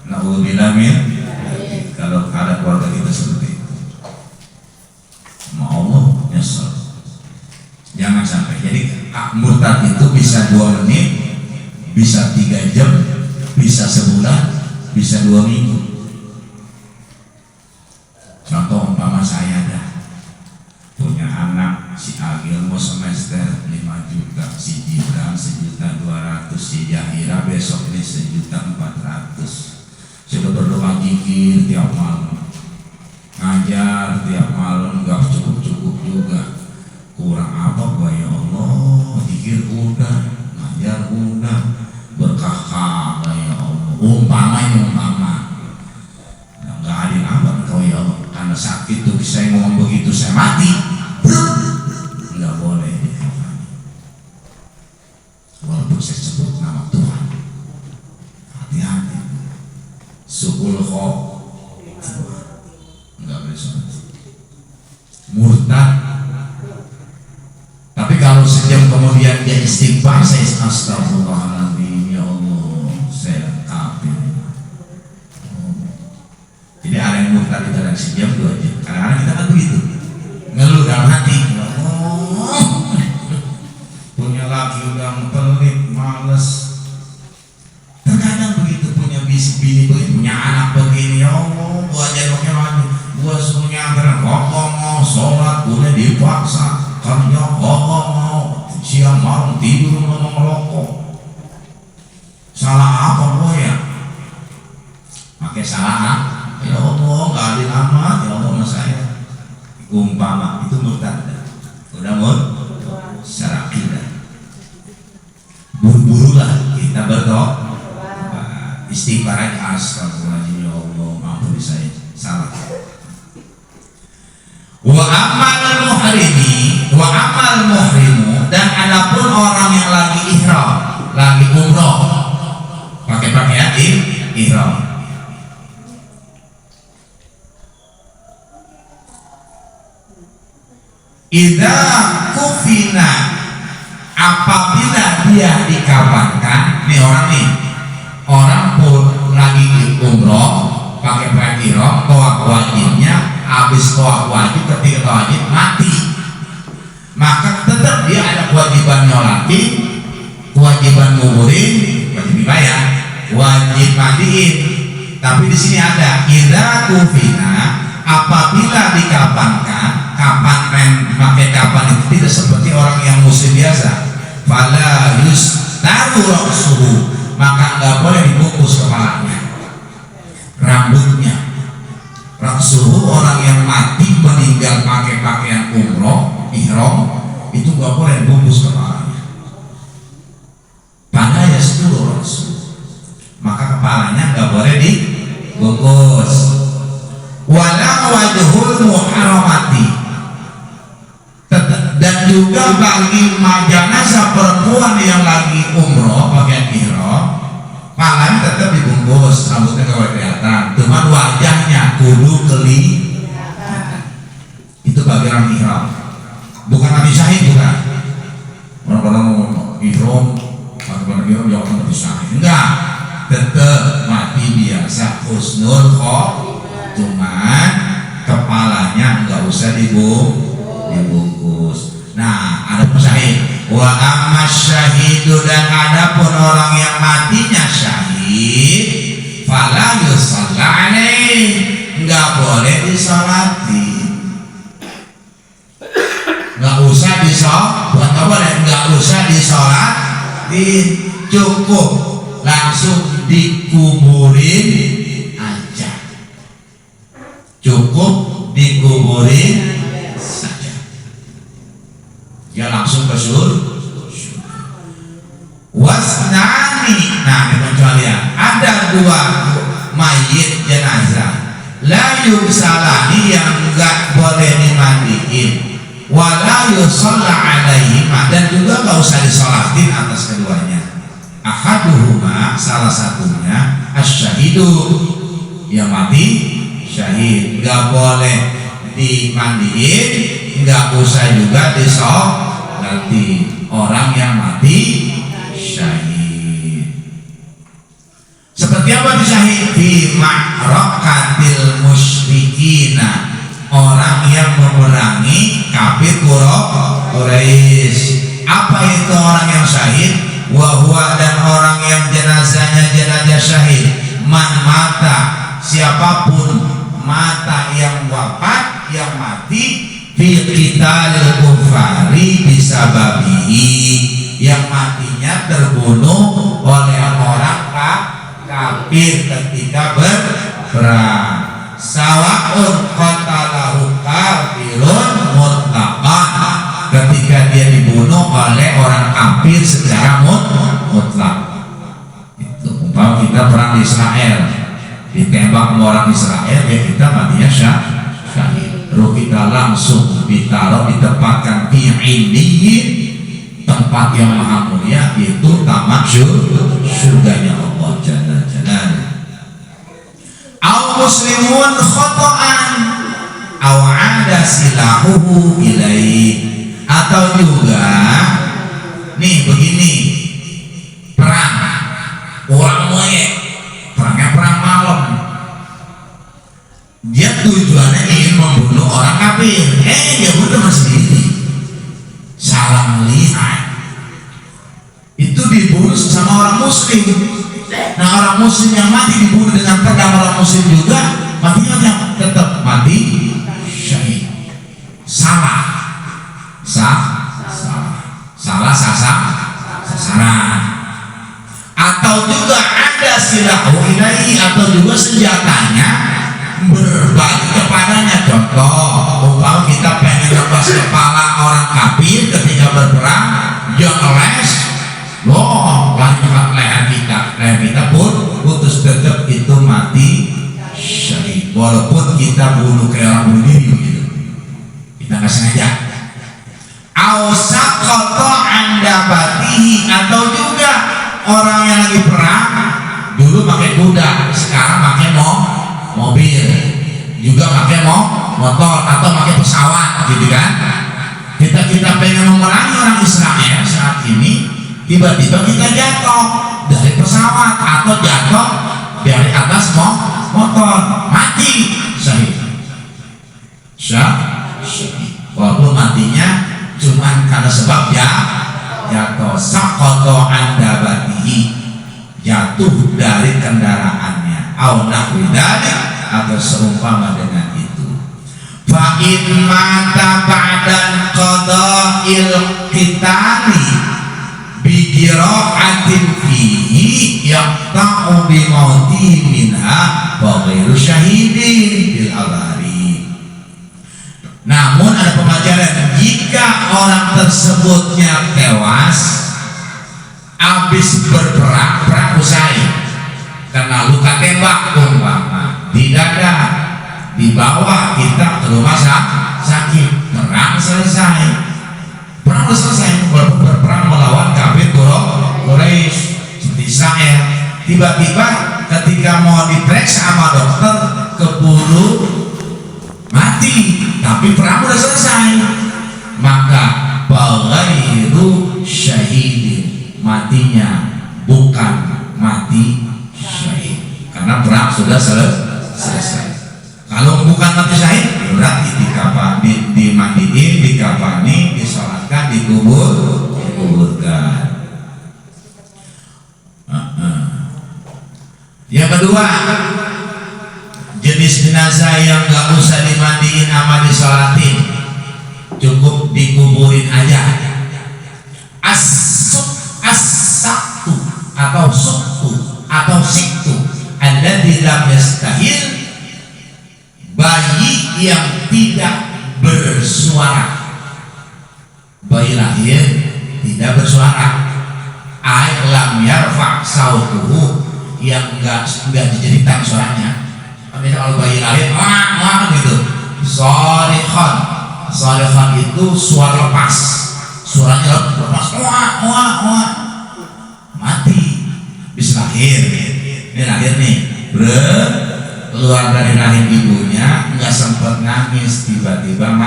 Na'udzubillah min. Kalau ada keluarga kita seperti itu, mau Allah nyesel. Jangan sampai. Jadi murtad itu bisa 2 menit, bisa 3 jam, bisa sebulan, bisa 2 minggu. Contoh umpama saya dah punya anak, si Agil mau semester 5 juta, si Gibran 1.200.000, si Yahira besok ini 1.400.000. Sudah berdoa zikir tiap malam, ngajar tiap malam, nggak cukup juga. Kurang apa gua ya Allah? Zikir udah, ngajar udah, berkah kagak ya Allah. Umpama nggak adil amat kau ya Allah. Karena sakit tuh saya ngomong begitu, saya mati. Nggak boleh dikafani. Walaupun saya sebut nama Tuhan, hati-hati. Sukul khok nggak boleh sholat. Murtad. Tapi kalau sejam kemudian dia istighfar, saya astagfirullahaladzim, ya Allah saya kafir. Jadi ada yang murtad itu ada sejam 2 jam. Kadang-kadang kita kan begitu, ngeluh dalam hati, ya Allah punya laki udah pelit, males. Terkadang begitu, punya bini begitu, punya anak begini, ya Allah gua jadwalnya lagi, gua suruh nyantaran, mau sholat boleh dipaksa, kerja mau siang malam tidur ngomong ngerokok. Salah apa gua ya? Pakai salah apa? Ya Allah gak adil amat, ya Allah sama saya. Umpama itu murtad, udah secara akidah. Buru-burulah kita berdoa, istighfar aja, astagfirullahaladzim, ya Allah maafkan saya salah. Wa amal muhrimu, dan adapun orang yang lagi ihram, lagi umroh, pakai pakaian ihram. Idza kufina, apabila dia dikafankan, nih orang pun lagi umroh pakai pakaian ihram, tawaf wajibnya, habis tawaf wajib, ketika tawaf wajib mati, maka tetap dia ada kewajiban nyolatin, kewajiban nguburin, wajib dibayar, wajib mandiin. Tapi di sini ada idza kufina, apabila dikafankan, kapan pakai kapan itu tidak seperti orang yang muslim biasa. Fala yustaru ra'suhu, maka nggak boleh dibungkus kepalanya, rambutnya. Ra'suhu, orang yang mati meninggal pakai pakaian umroh ihram, itu nggak boleh dibungkus kepalanya. Pada ya seluruh ra'suhu, maka kepalanya nggak boleh dibungkus. Wala wajhul muharramati, dan juga bagi jenazah perempuan yang lagi umroh pakai ihram, palanya tetap dibungkus, rambutnya nggak boleh kelihatan, cuman wajahnya kudu kelihatan. Itu bagi orang ihram, bukan mati syahid, bukan. Orang-orang ihram, orang ihram jangan mati syahid, enggak, tetap mati biasa, husnul khotimah, cuman kepalanya nggak usah dibungkus. Nah, ada syahid. Wa amma syahidu, dan adapun orang yang matinya syahid, fala yusalla alaihi, nggak boleh disolati, nggak usah disolatin, cukup langsung dikuburin aja, cukup dikuburin saja, ya langsung ke surga. Wasnani, nah ini pengecualian, ada 2 mayit jenazah, la yugsalani, yang enggak boleh dimandiin, wala yusalla alaihima, dan juga enggak usah disolatin atas keduanya. Ahaduhuma, salah satunya asyahidu, yang mati syahid, enggak boleh dimandiin, enggak usah juga disolatin. orang yang mati syahid. Seperti apa di syahid? Fi ma'rakatil musyrikina, orang yang memerangi kafir Quraisy. Apa itu orang yang syahid? Wahwa, dan orang yang jenazahnya jenazah syahid. Man mata, siapapun mata yang wafat, yang mati fi qitalil kufari bisababihi, yang matinya terbunuh oleh orang kafir ketika berperang. Sawaun qatalahu kafirun mutlaqan, ketika dia dibunuh oleh orang kafir secara mutlak. Itu umpama kita perang di Israel, ditembak sama orang Israel, ya kita matinya syahid. Ruh kita langsung ditaruh, ditempatkan di illiyin, tempat yang maha mulia, itu tamak surganya Allah Jalla Jalaluhu. Au muslimun khata'an au ada silahuhu ilaihi, atau juga nih begini, perang orang muek, perangnya perang malam, dia tujuannya ingin membunuh orang kafir, dia bunuh sendiri, salah melihat, itu dibunuh sama orang muslim. Nah, orang muslim yang mati dibunuh dengan pedang orang muslim juga, matinya yang tetap mati syahid. Salah sasaran. Atau juga ada silahu ilaihi, atau juga senjatanya berbagi kepadanya. Contoh, umpama kita pengen lepas kepala orang kafir ketika berperang, jangan les, leher kita pun putus, tetap itu mati syahid, walaupun kita bunuh kayak orang bunuh diri begitu, kita nggak sengaja. Ausaqata andabatihi, atau juga orang yang lagi perang dulu pakai kuda, sekarang pakai mobil, juga pakai motor atau pakai pesawat gitu kan. Kita pengen memerangi orang Israel saat ini, tiba-tiba kita jatuh dari pesawat atau jatuh dari atas motor, mati syahid. Walaupun matinya cuman karena sebab jatuh, saqata andabatihi, jatuh dari kendaraannya, au nahwi dzalik, atau seumpama dengan itu. Fa in mata ba'dan qada'il qitali bi jira'atin fihi yaqta'u bi mauti minha wa ghairu syahidin bil abari. Namun ada pembelajaran, jika orang tersebutnya tewas habis berperang, perang usai karena luka tembak umpama di dada, dibawa kita ke rumah sakit, perang selesai, walaupun berperang melawan kafir Quraisy seperti Israel, tiba-tiba ketika mau diperiksa sama dokter keburu mati, tapi perang udah selesai, maka baghairu syahidin, matinya bukan mati syahid, karena perang sudah selesai. Kalau bukan mati syahid, berarti dimandiin, dikafani, disolatkan, dikuburkan. Yang kedua, jenis jenazah yang gak usah dimandiin sama disolatin, cukup dikuburin aja. As-saktu atau suktu atau siktu alladzi lam yastahil, bayi yang tidak bersuara, bayi lahir tidak bersuara, ay lam yarfa sautuhu, yang enggak dijadikan suaranya. Misalnya kalau bayi lahir wah gitu, sorikhan itu suara lepas, suaranya lepas, wah mati. Bisa lahir, ini lahir nih, keluar dari rahim ibunya, nggak sempat nangis, tiba-tiba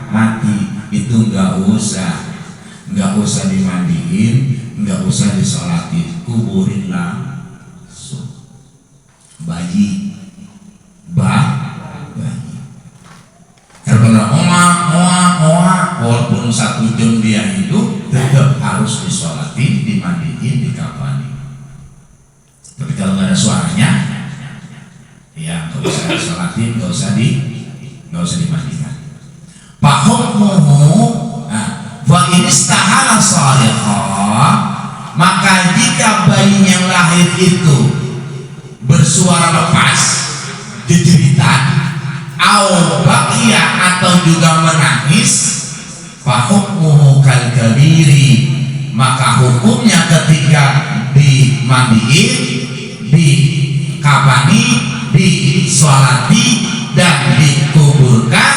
mati, itu nggak usah. nggak usah dimandiin, nggak usah disolatin, kuburin langsung. Bayi, bayi. Karena walaupun 1 jam dia hidup, tetap harus disolatin, dimandiin, dikafani. Tapi kalau nggak ada suaranya, ya nggak usah disolatin, nggak usah dimandikan. Fahumuhu, wa inistahala salihah, maka jika bayi yang lahir itu bersuara lepas, jejeritan, au bakia atau juga menangis, fahumuhu kal kabiri, maka hukumnya ketika dimandiin, dikafani, disolati dan dikuburkan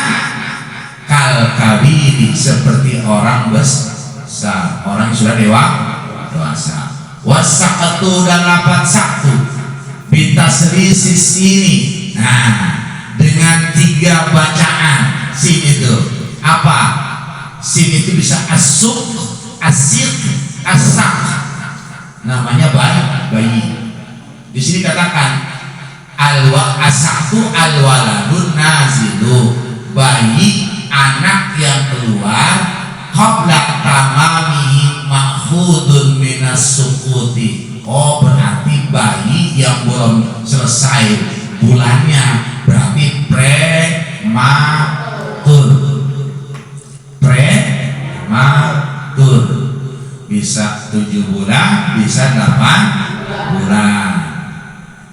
kal kabiri, seperti orang besar, orang yang sudah dewasa. Wasaqatu, dan lapat saktu bitasrisis ini, nah dengan 3 bacaan sin itu apa? Sin itu bisa asuk, asik, asak, namanya bayi. Di sini katakan asaktu alwaladun nazilu, bayi anak yang keluar qabla tamamihi ma'khudun minas sukuti. Oh, berarti bayi yang belum selesai bulannya berarti prematur, bisa 7 bulan, bisa 8 bulan.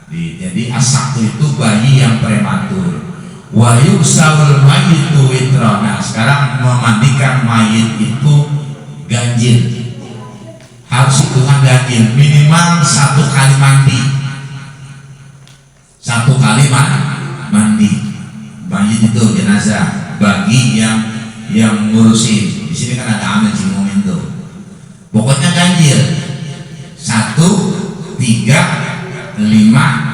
Jadi asaktu itu bayi yang prematur. Wa yuksawul mayitu witrona, sekarang memandikan mayit itu ganjil, harus hitungan ganjil, minimal 1 kali mandi, 1 kali mandi mayit itu jenazah, bagi yang ngurusin. Di sini kan ada amin ngomongin tuh, pokoknya ganjil 1, 3, 5,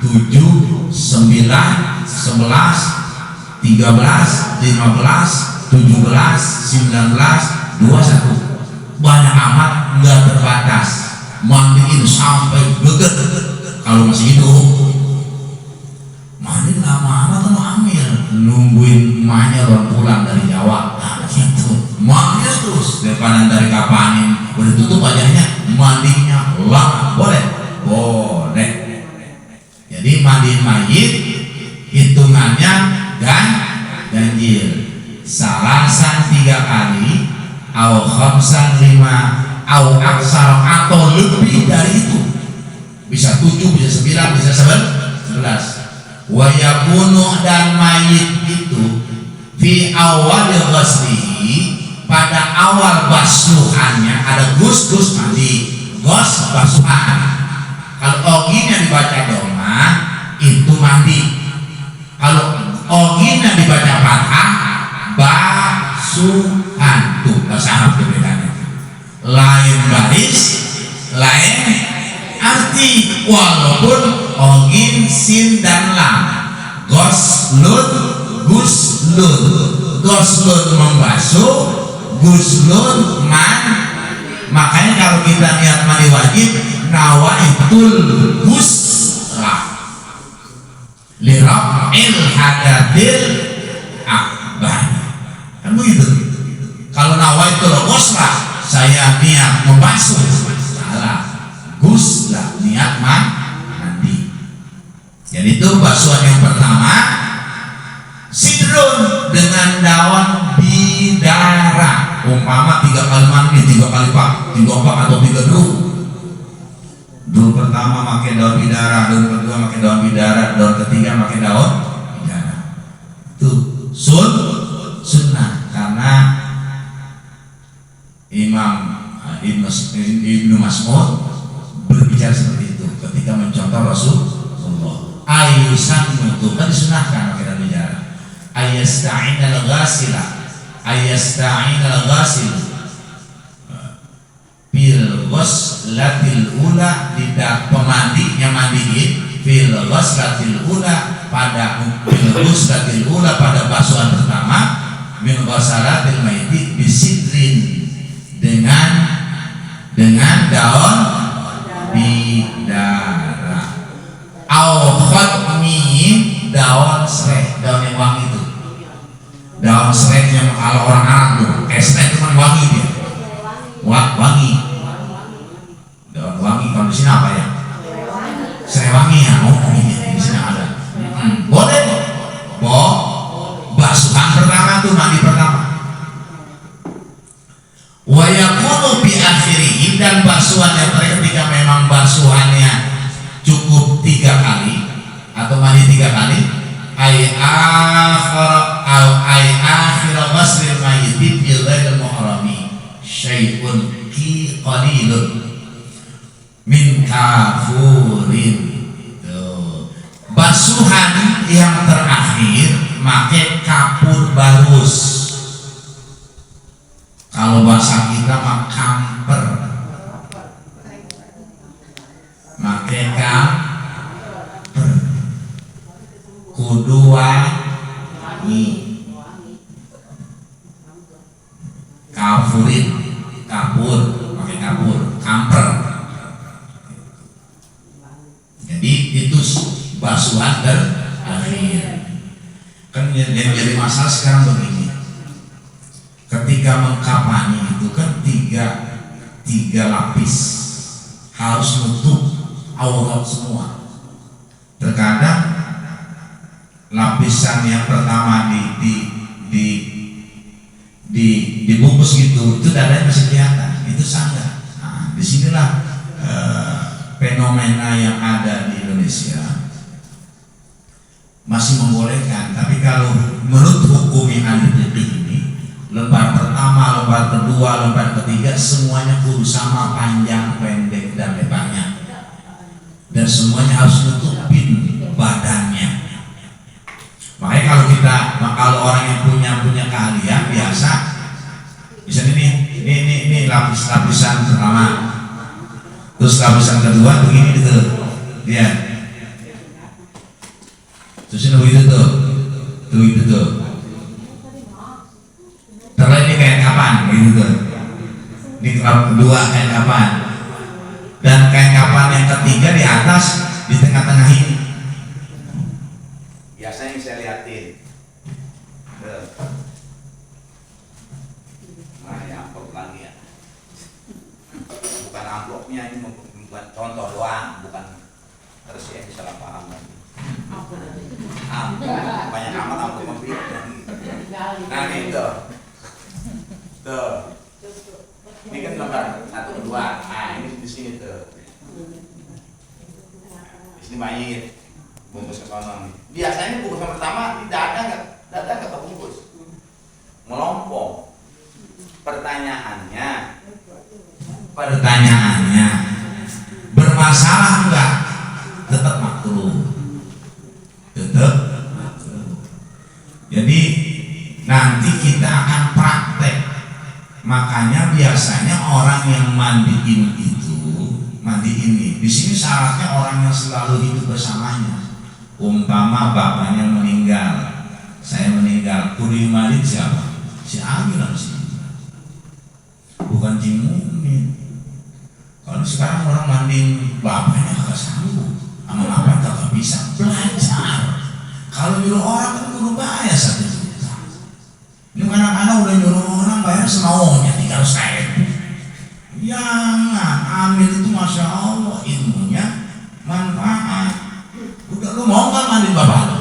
7, 9, 11, 13, 15, 17, 19, 21, banyak amat, nggak terbatas, mandiin sampai geget. Kalau masih hidup mandi lama amat kan hamil, nungguin emaknya orang pulang dari Jawa, gitu mandi terus, depanan dari kapanin udah tutup wajahnya, mandinya lama, boleh. Jadi mandiin mayit hitungannya ganjil, salasan 3 kali, au khamsan 5, au aksar atau lebih dari itu, bisa 7, bisa 9, bisa 11. Wa yakunu, dan mayit itu fi awal ghuslihi, pada awal basuhannya, ada gus mandi, gos basuhan. Kalau oginya dibaca doma itu mandi, kalau oginya dibaca fathah basuhan. Tuh bahasa Arab bedanya, lain baris, lain arti, walaupun ogin sin dan lam. Goslun, guslun, goslun membasuh, guslun makanya kalau kita lihat mandi wajib, nawaitul guslah liraf'il hadatsil akbar, kan begitu. Kalau nawaitul guslah, saya niat membasuh, salah, guslah niat mandi. Jadi itu basuhan yang pertama, sidrun, dengan daun bidara, umpama 3 kali mandi, 3 kali pak, 3 pak atau 3 dulu. Dulu pertama pakai daun bidara, daun kedua pakai daun bidara, daun ketiga pakai daun bidara. Itu sunnah, karena Imam Ibnu Mas'ud berbicara seperti itu ketika mencontoh Rasulullah. Ayusan itu kan disunahkan pakai daun bidara. Ayasta'inal ghasil fil ghuslatil ula, tidak pemandinya mandiin fil ghuslatil ula, pada fil ghuslatil ula, pada basuhan pertama, min ghusalatil maiti bisidrin, dengan dengan daun bidara. Au khatmi, daun serai, daun yang wangi itu. Daun serai yang kalau orang Arab tuh, serai itu kan wangi dia. Wangi. Daun wangi kalau di sini apa ya? Serai wangi ya. Oh ini di sini ada. Boleh tuh. Basuhan pertama tuh mandi pertama. Wa yakunu bi akhirih, dan basuhan yang terakhir ketika memang basuhannya cukup 3 kali atau mandi 3 kali, ay akhir ghaslil mayyit bi ghairil muhrami syai'un qalilun min kafurin. Basuhan yang terakhir make kapur barus. Kalau bahasa kita mah kamper, make kamper kudu wangi. Kafurin, kapur, pakai kapur, kamper. Jadi itu basuhan terakhir. Kan yang jadi masalah sekarang begini, ketika mengkapani itu kan tiga lapis, harus nutup aurat semua. Terkadang lapisan yang pertama dibungkus gitu, itu dadanya masih kelihatan, itu sangat. Nah, disinilah fenomena yang ada di Indonesia masih membolehkan. Tapi kalau menurut hukum yang ahli fikih ini, lembar pertama, lembar kedua, lembar ketiga semuanya kudu sama panjang, pendek, dan lebarnya, dan semuanya harus nutupin badannya. Makanya kalau orang yang punya keahlian biasa, misalnya ini lapisan pertama, terus lapisan kedua begini gitu, lihat. Terus ini begitu tuh. Terus ini kayak kapan gitu tuh. Ini kedua kayak kapan. Dan kayak kapan yang ketiga di atas, di tengah-tengah ini. Biasanya yang saya liatin. Nah, ya amplop lagi ya. Bukan amplopnya, ini bukan contoh doang, bukan terus ya salah paham lagi. Banyak amat amplop mobil. Nah ini tuh. Ini kan lembar 1, 2. Nah ini di sini tuh. Di sini mayit. Bungkus ke kanan. Biasanya bungkusan pertama di dada nggak kebungkus, melompong. Pertanyaannya, bermasalah enggak? Tetap makruh. Jadi nanti kita akan praktek. Makanya biasanya orang yang mandiin ini. Di sini syaratnya orang yang selalu hidup bersamanya. Umpama bapaknya meninggal, saya meninggal, kudu mandi siapa? Si Agil sih, bukan Jimumin. Kalau sekarang orang mandiin bapaknya kagak sanggup, sama bapak kagak bisa belajar. Kalau nyuruh orang kan kudu bayar 1 juta. Ini kadang-kadang udah nyuruh orang bayar semaunya 300.000. Jangan, ambil itu masya Allah ilmunya manfaat. Udah lu mau nggak mandi bapak lu?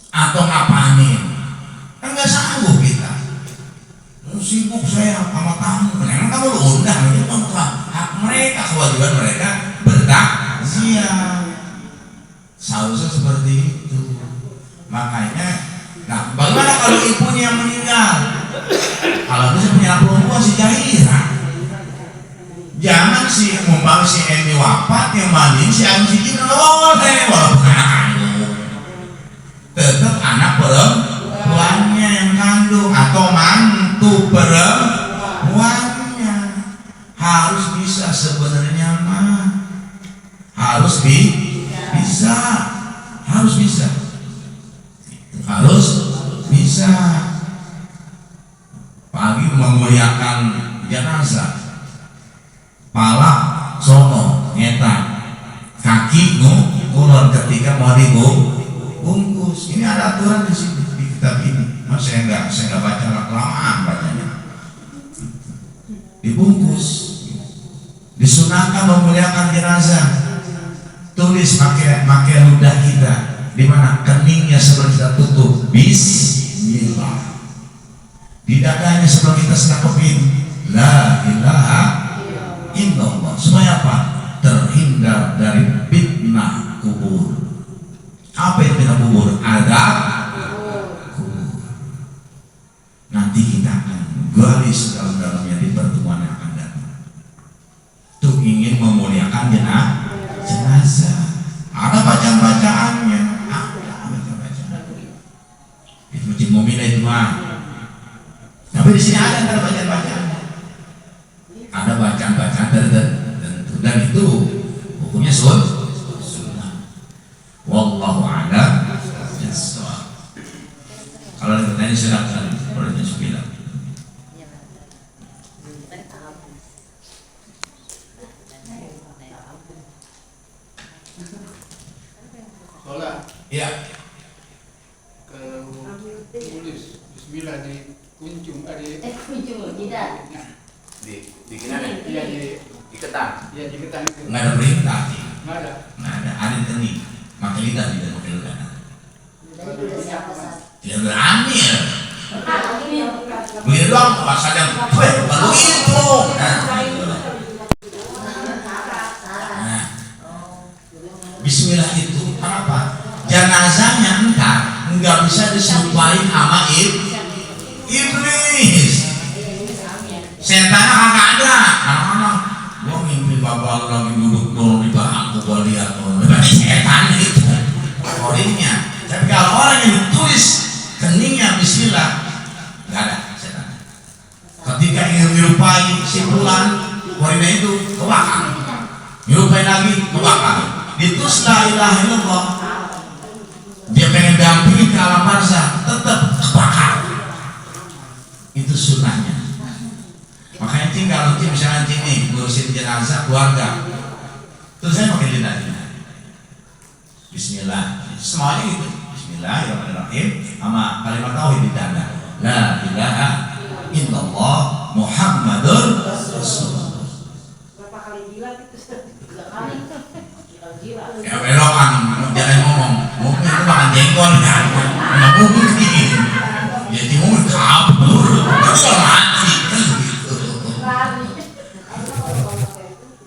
Atau ngapain? Kan nggak sanggup kita. Sibuk saya sama tamu. Memang kamu lu undang, itu kan hak mereka, kewajiban mereka bertakziah. Seharusnya seperti itu. Makanya, nah bagaimana kalau ibunya yang meninggal? Kalau bisa punya perempuan si Jahira. Jangan si umpama si Emi wafat yang mandiin si Agus Siti boleh, walaupun anak kandung, tetap anak perempuannya yang kandung atau mantu perempuannya harus bisa. Sebenarnya mah harus bisa, harus bisa. Pagi memuliakan jenazah. Pala sono ngetan, kaki ngulon ketika mau dibungkus. Ini ada aturan di sini di kitab ini. Mas saya nggak baca kelamaan bacanya. Dibungkus, disunahkan memuliakan jenazah. Tulis pakai ludah kita, di mana keningnya sebelum kita tutup Bismillah. Di dadanya sebelum kita selapin La ilaha illallah. Supaya apa? Terhindar dari fitnah kubur. Apa itu fitnah kubur? Adab kubur. Nanti kita akan gali sedalam-dalamnya di pertemuan yang akan datang. Tuh ingin memuliakan jenazah. Ada bacaan-bacaannya. Ada bacaan-bacaan. Di Masjid Mu'minah itu mah. Tapi di sini ada bacaan-bacaan. Ada bacaan-bacaan tertentu dan itu hukumnya sunnah. Wallahu a'lam bishawab. Kalau ada pertanyaan silakan. Boleh disebutkan. Sholat. Iya. Kalau tulis Bismillah di kunjung ada. Kunjung tidak. Di mana? Iya Di ketan. Iya di ketan itu. Nggak ada perintah. Nggak ada. Nggak ada. Ada ini. Makai lidah tidak pakai lidah. Tidak berani ya. Begitu dong. Pas ada. Baru itu. Nah. Bismillah itu apa? Jenazahnya entar nggak bisa disumpahin sama iblis. Setannya kagak ada. Anak-anak, gua mimpi bapak lagi duduk dulu di bangku gua lihat tuh. Berarti setan itu orangnya. Tapi kalau orang yang ditulis keningnya Bismillah, nggak ada setan. Ketika ingin menyerupai simpulan orangnya itu kebakar. Menyerupai lagi kebakar. Ditulis la ilaha illallah. Dia pengen dampingi ke alam barzah, tetap kebakar. Itu sunnahnya. Makanya kalau misalnya nih ngurusin jenazah keluarga, terus saya pakai lidahnya. Bismillah, semuanya gitu. Bismillahirrahmanirrahim, sama kalimat tauhid di dada. La ilaha illallah Muhammadur Rasulullah. Berapa kali jilat itu? 3 kali. Ya belokan, jangan ngomong. Mungkin itu makan jengkol kan? Nggak mungkin. Jadi mungkin kabur, itu mati.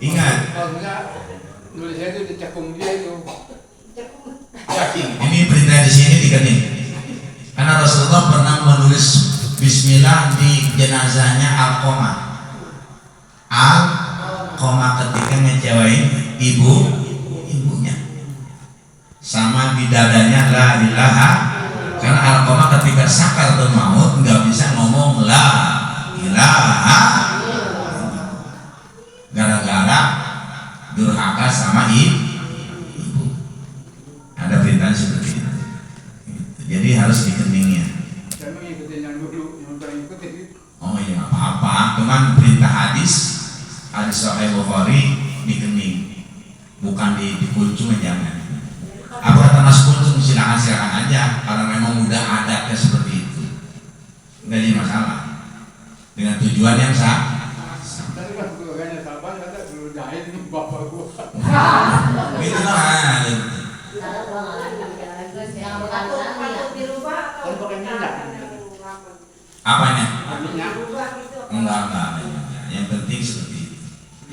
Ingat. Kalau enggak nulisnya itu dicekung dia itu. Ini perintah di sini dikening. Karena Rasulullah pernah menulis Bismillah di jenazahnya Alqamah. Alqamah ketika ngecewain ibunya. Sama di dadanya la ilaha. Karena Alqamah ketika sakaratul maut nggak bisa ngomong la ilaha. Gara-gara durhaka sama ibu. Ada perintah seperti itu. Jadi harus dikeningnya. Saya mengikuti yang dulu, yang paling ikuti. Oh iya nggak apa-apa. Cuman perintah hadis Sahih Bukhari dikening, bukan dikuncung, jangan. Apa kata Mas Kuncung, silakan aja. Kalau memang udah adatnya seperti itu, nggak jadi masalah. Dengan tujuan yang sah. Tadi kan keluarganya sahabat kata dulu jahit bapak gua. Gitu lah. Apanya? Enggak. Yang penting seperti itu.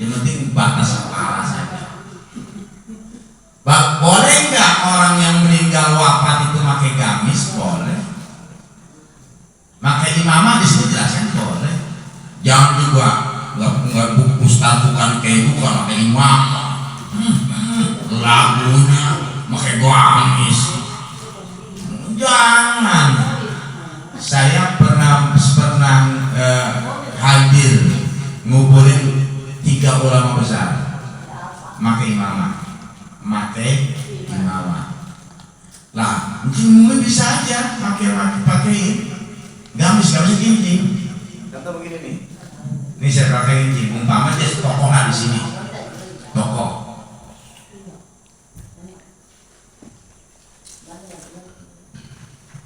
Yang penting batas kepala saja. Boleh nggak orang yang meninggal wafat itu pakai gamis? Boleh. Pakai imamah di sini jelaskan boleh. Jangan juga nggak ustaz bukan kayak itu kan pakai imamah. Lagunya pakai gamis. Jangan. Saya pernah hadir nguburin 3 ulama besar, pakai imamah. Lah, mungkin bisa aja pakai gamis gini. atau begini nih? Ini saya pakai ini, umpama dia tokoh di sini, tokoh.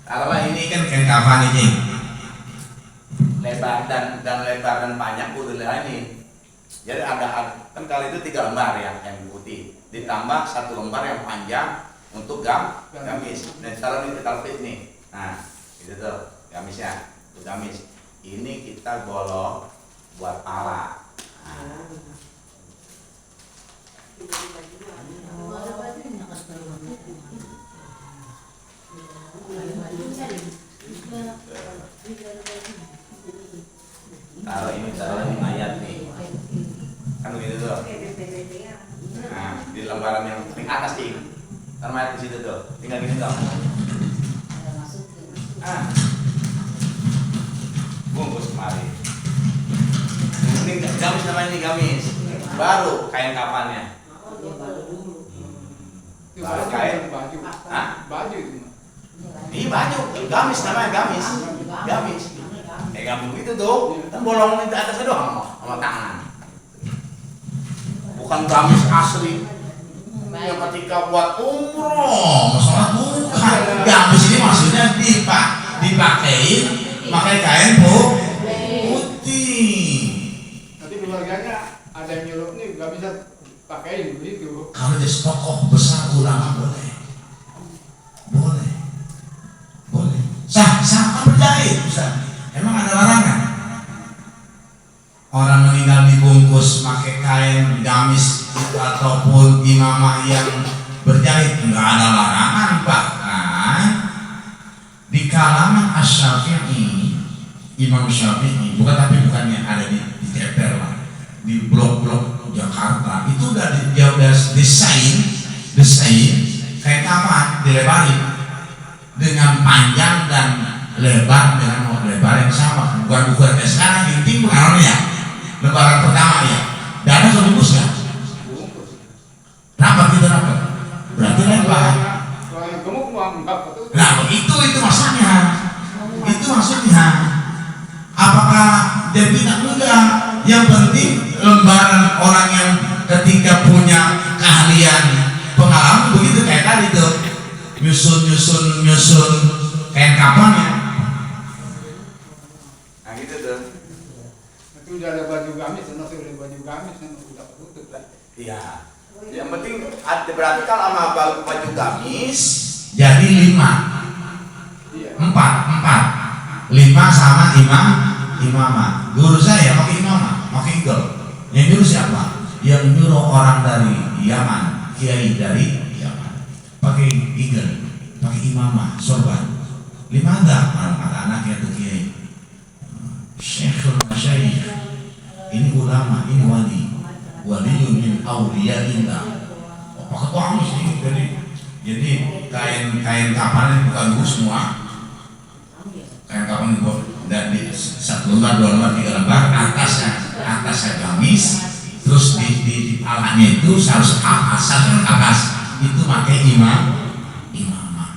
Kalau ini kan kain kafan ini, lebar dan lebar dan panjang udah ini. Jadi ada kan kali itu 3 lembar ya yang putih, ditambah 1 lembar yang panjang untuk gamis. Dan kalau ini kita fit nih, nah itu tuh gamisnya, itu gamis. Ini kita bolong buat pala. Nah. Kalau ini taruh di mayat nih, kan begitu tuh. Nah, di lembaran yang paling atas nih, taruh mayat di situ tuh, tinggal gini dong. Bungkus kemari. Ini gamis namanya, ini gamis. Baru kain kapannya. Baru kain. Baju. Hah? Baju itu. Ini baju, gamis namanya, gamis. Gamis. Gamis begitu tuh, kan bolong di atasnya doang sama tangan. Bukan gamis asli. Yang ketika buat umroh, masalah bukan. Gamis ini maksudnya dipakein, pakai kain putih. Nanti keluarganya ada yang nyuruh nih nggak bisa pakein begitu. Kalau jadi tokoh besar ulama boleh. Sah kan berjahit bisa. Emang ada larangan? Orang meninggal dibungkus pakai kain gamis ataupun imamah yang berjahit, nggak ada larangan. Bahkan di kalangan Asy-Syafi'i, Imam Syafi'i, bukannya ada di TPR lah, di blok-blok Jakarta itu dia udah desain kain kapan dilebarin dengan panjang dan lebar dengan lebar yang sama, bukan ukuran kayak sekarang. Inti pengaruhnya lebaran pertama ya, dana kebungkus ya, rapat kita rapat, berarti lebar. Kalau yang gemuk mau enggak betul. Nah itu maksudnya, apakah dia tidak enggak? Yang penting lembaran orang yang ketika punya keahlian pengalaman begitu kayak tadi tuh nyusun kain kapannya. Nah gitu tuh. Nanti udah ada baju gamis, nanti udah baju gamis yang udah tutup lah. Iya. Yang penting berarti kalau sama baju gamis jadi 5. Iya. 4. 5 sama imamah. Guru saya pakai imamah, pakai igel. Yang nyuruh siapa? Yang nyuruh orang dari Yaman, kiai dari Yaman. Pakai igel, pakai imamah, sorban. 5 ada anaknya tuh kiai. Syekhul Masyayikh. Ini ulama, ini waliyun min awliyaillah. Pakai gamis ini jadi kain kapan bukan dulu semua. Kain kapan itu dan di 1 lembar, 2 lembar, 3 lembar, atasnya gamis, terus di palanya itu harus atas itu pakai imamah.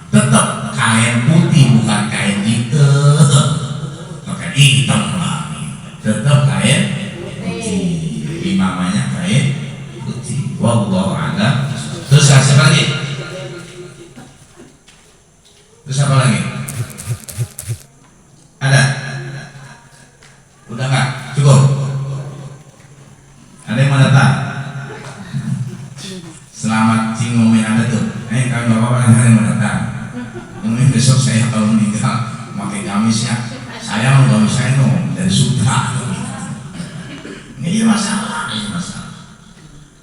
Tetap kain putih, bukan kain hitam. Pakai hitam lah. Tetap kain putih. Imamahnya kain putih. Wallahu a'lam. Terus apa lagi? Terus apa lagi? Ada? Udah nggak? Cukup? Ada yang mau datang? Selamat ngomongin Anda tuh. Kami bapak-bapak ada yang mau datang. Mungkin besok saya kalau meninggal pakai gamisnya, saya mau gamis saya dari sutra. Ini masalah.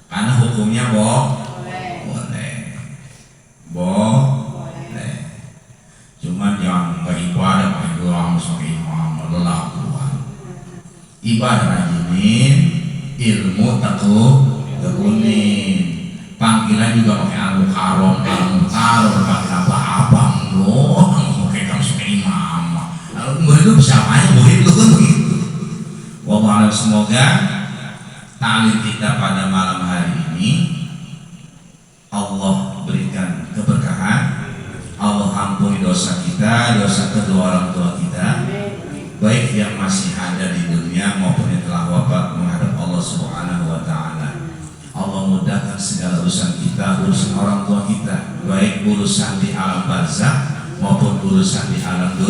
Karena hukumnya boleh. Cuman yang beribadah pakai gamis, pakai imam, lelah keluar. Ibadah rajinin, ilmu tekunin. Panggilan juga pakai al-mukarram, pakai abang loh, pakai gamis, pakai imam. Lalu murid lu bisa aja, murid lu kan begitu. Wallahualam, semoga ta'lim kita pada malam hari ini Allah berikan keberkahan, Allah ampuni dosa kita, dosa kedua orang tua kita, baik yang masih ada di dunia maupun yang telah wafat menghadap Allah Subhanahu wa taala. Allah mudahkan segala urusan kita, urusan orang tua kita, baik urusan di alam barzakh maupun urusan di alam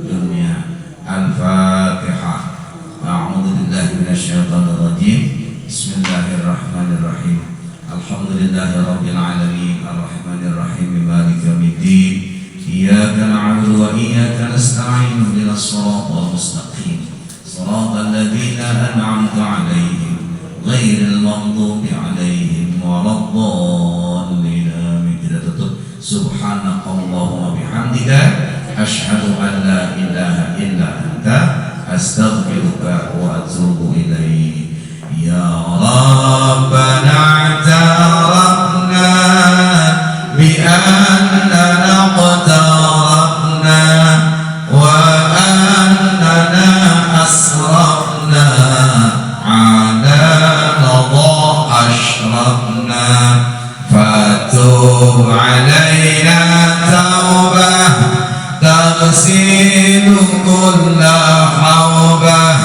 dunia. Al-Fatihah. A'udzu billahi minasyaitonir rajim. Bismillahirrahmanirrahim. Alhamdulillahirabbil alamin, arrahmanir rahim, maliki yaumiddin. Iyyaka na'budu wa iyyaka nasta'in, ihdinas shiratal mustaqim. Shiratal ladzina an'amta 'alaihim ghairil maghdubi 'alaihim waladdallin. Amin. Kita tutup. Subhanakallahumma bihamdika asyhadu an la ilaha illa anta astaghfiruka wa atubu ilaik. Ya Rabbana ta'arafna bi annana qatarafna wa annana asrafna ala nadha ashrafna fatub alaina taubah taghsilu kulla hawbah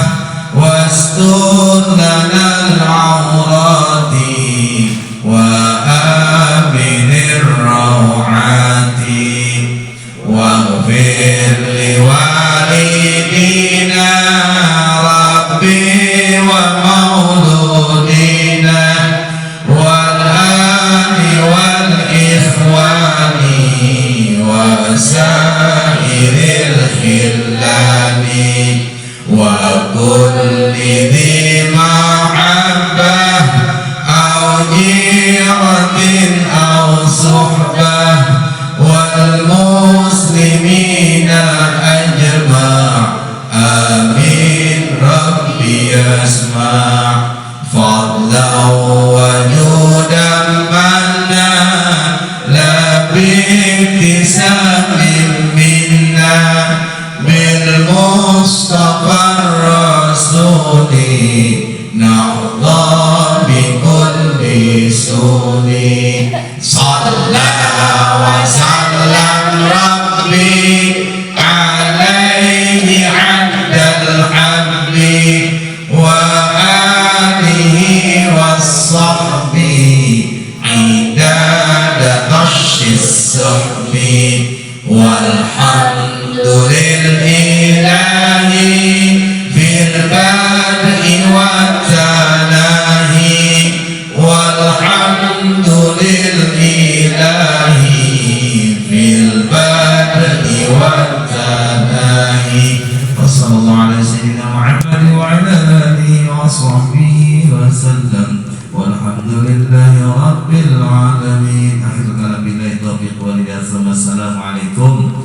wastur lana al-awrati wa aminir rawati waghfir li walidina rabbi wa mauludina wal ali wal ikhwani wa sairil khillani wa kulli dhi mahabbah aw jiratin aw suhbah wal muslimina ajma' amin rabbi asma' fadlan wa judan manna la bi'tisamin minna bil mustafa rasuli na'udhu bi kulli suni salla wa sallam rabbi alaihi 'abdal habbi wa alihi was-sahbi idada tashis sahbi walhamdulillahi fil bad'i wat tanahi walhamdulillahi fil bad'i wat tanahi. Wassallallahu ala sayyidina Muhammad wa ala alihi wa sahbihi wa sallam walhamdulillahi rabbil alamin. Akhirul kalam billahi taufiq wal hidayah. Assalamualaikum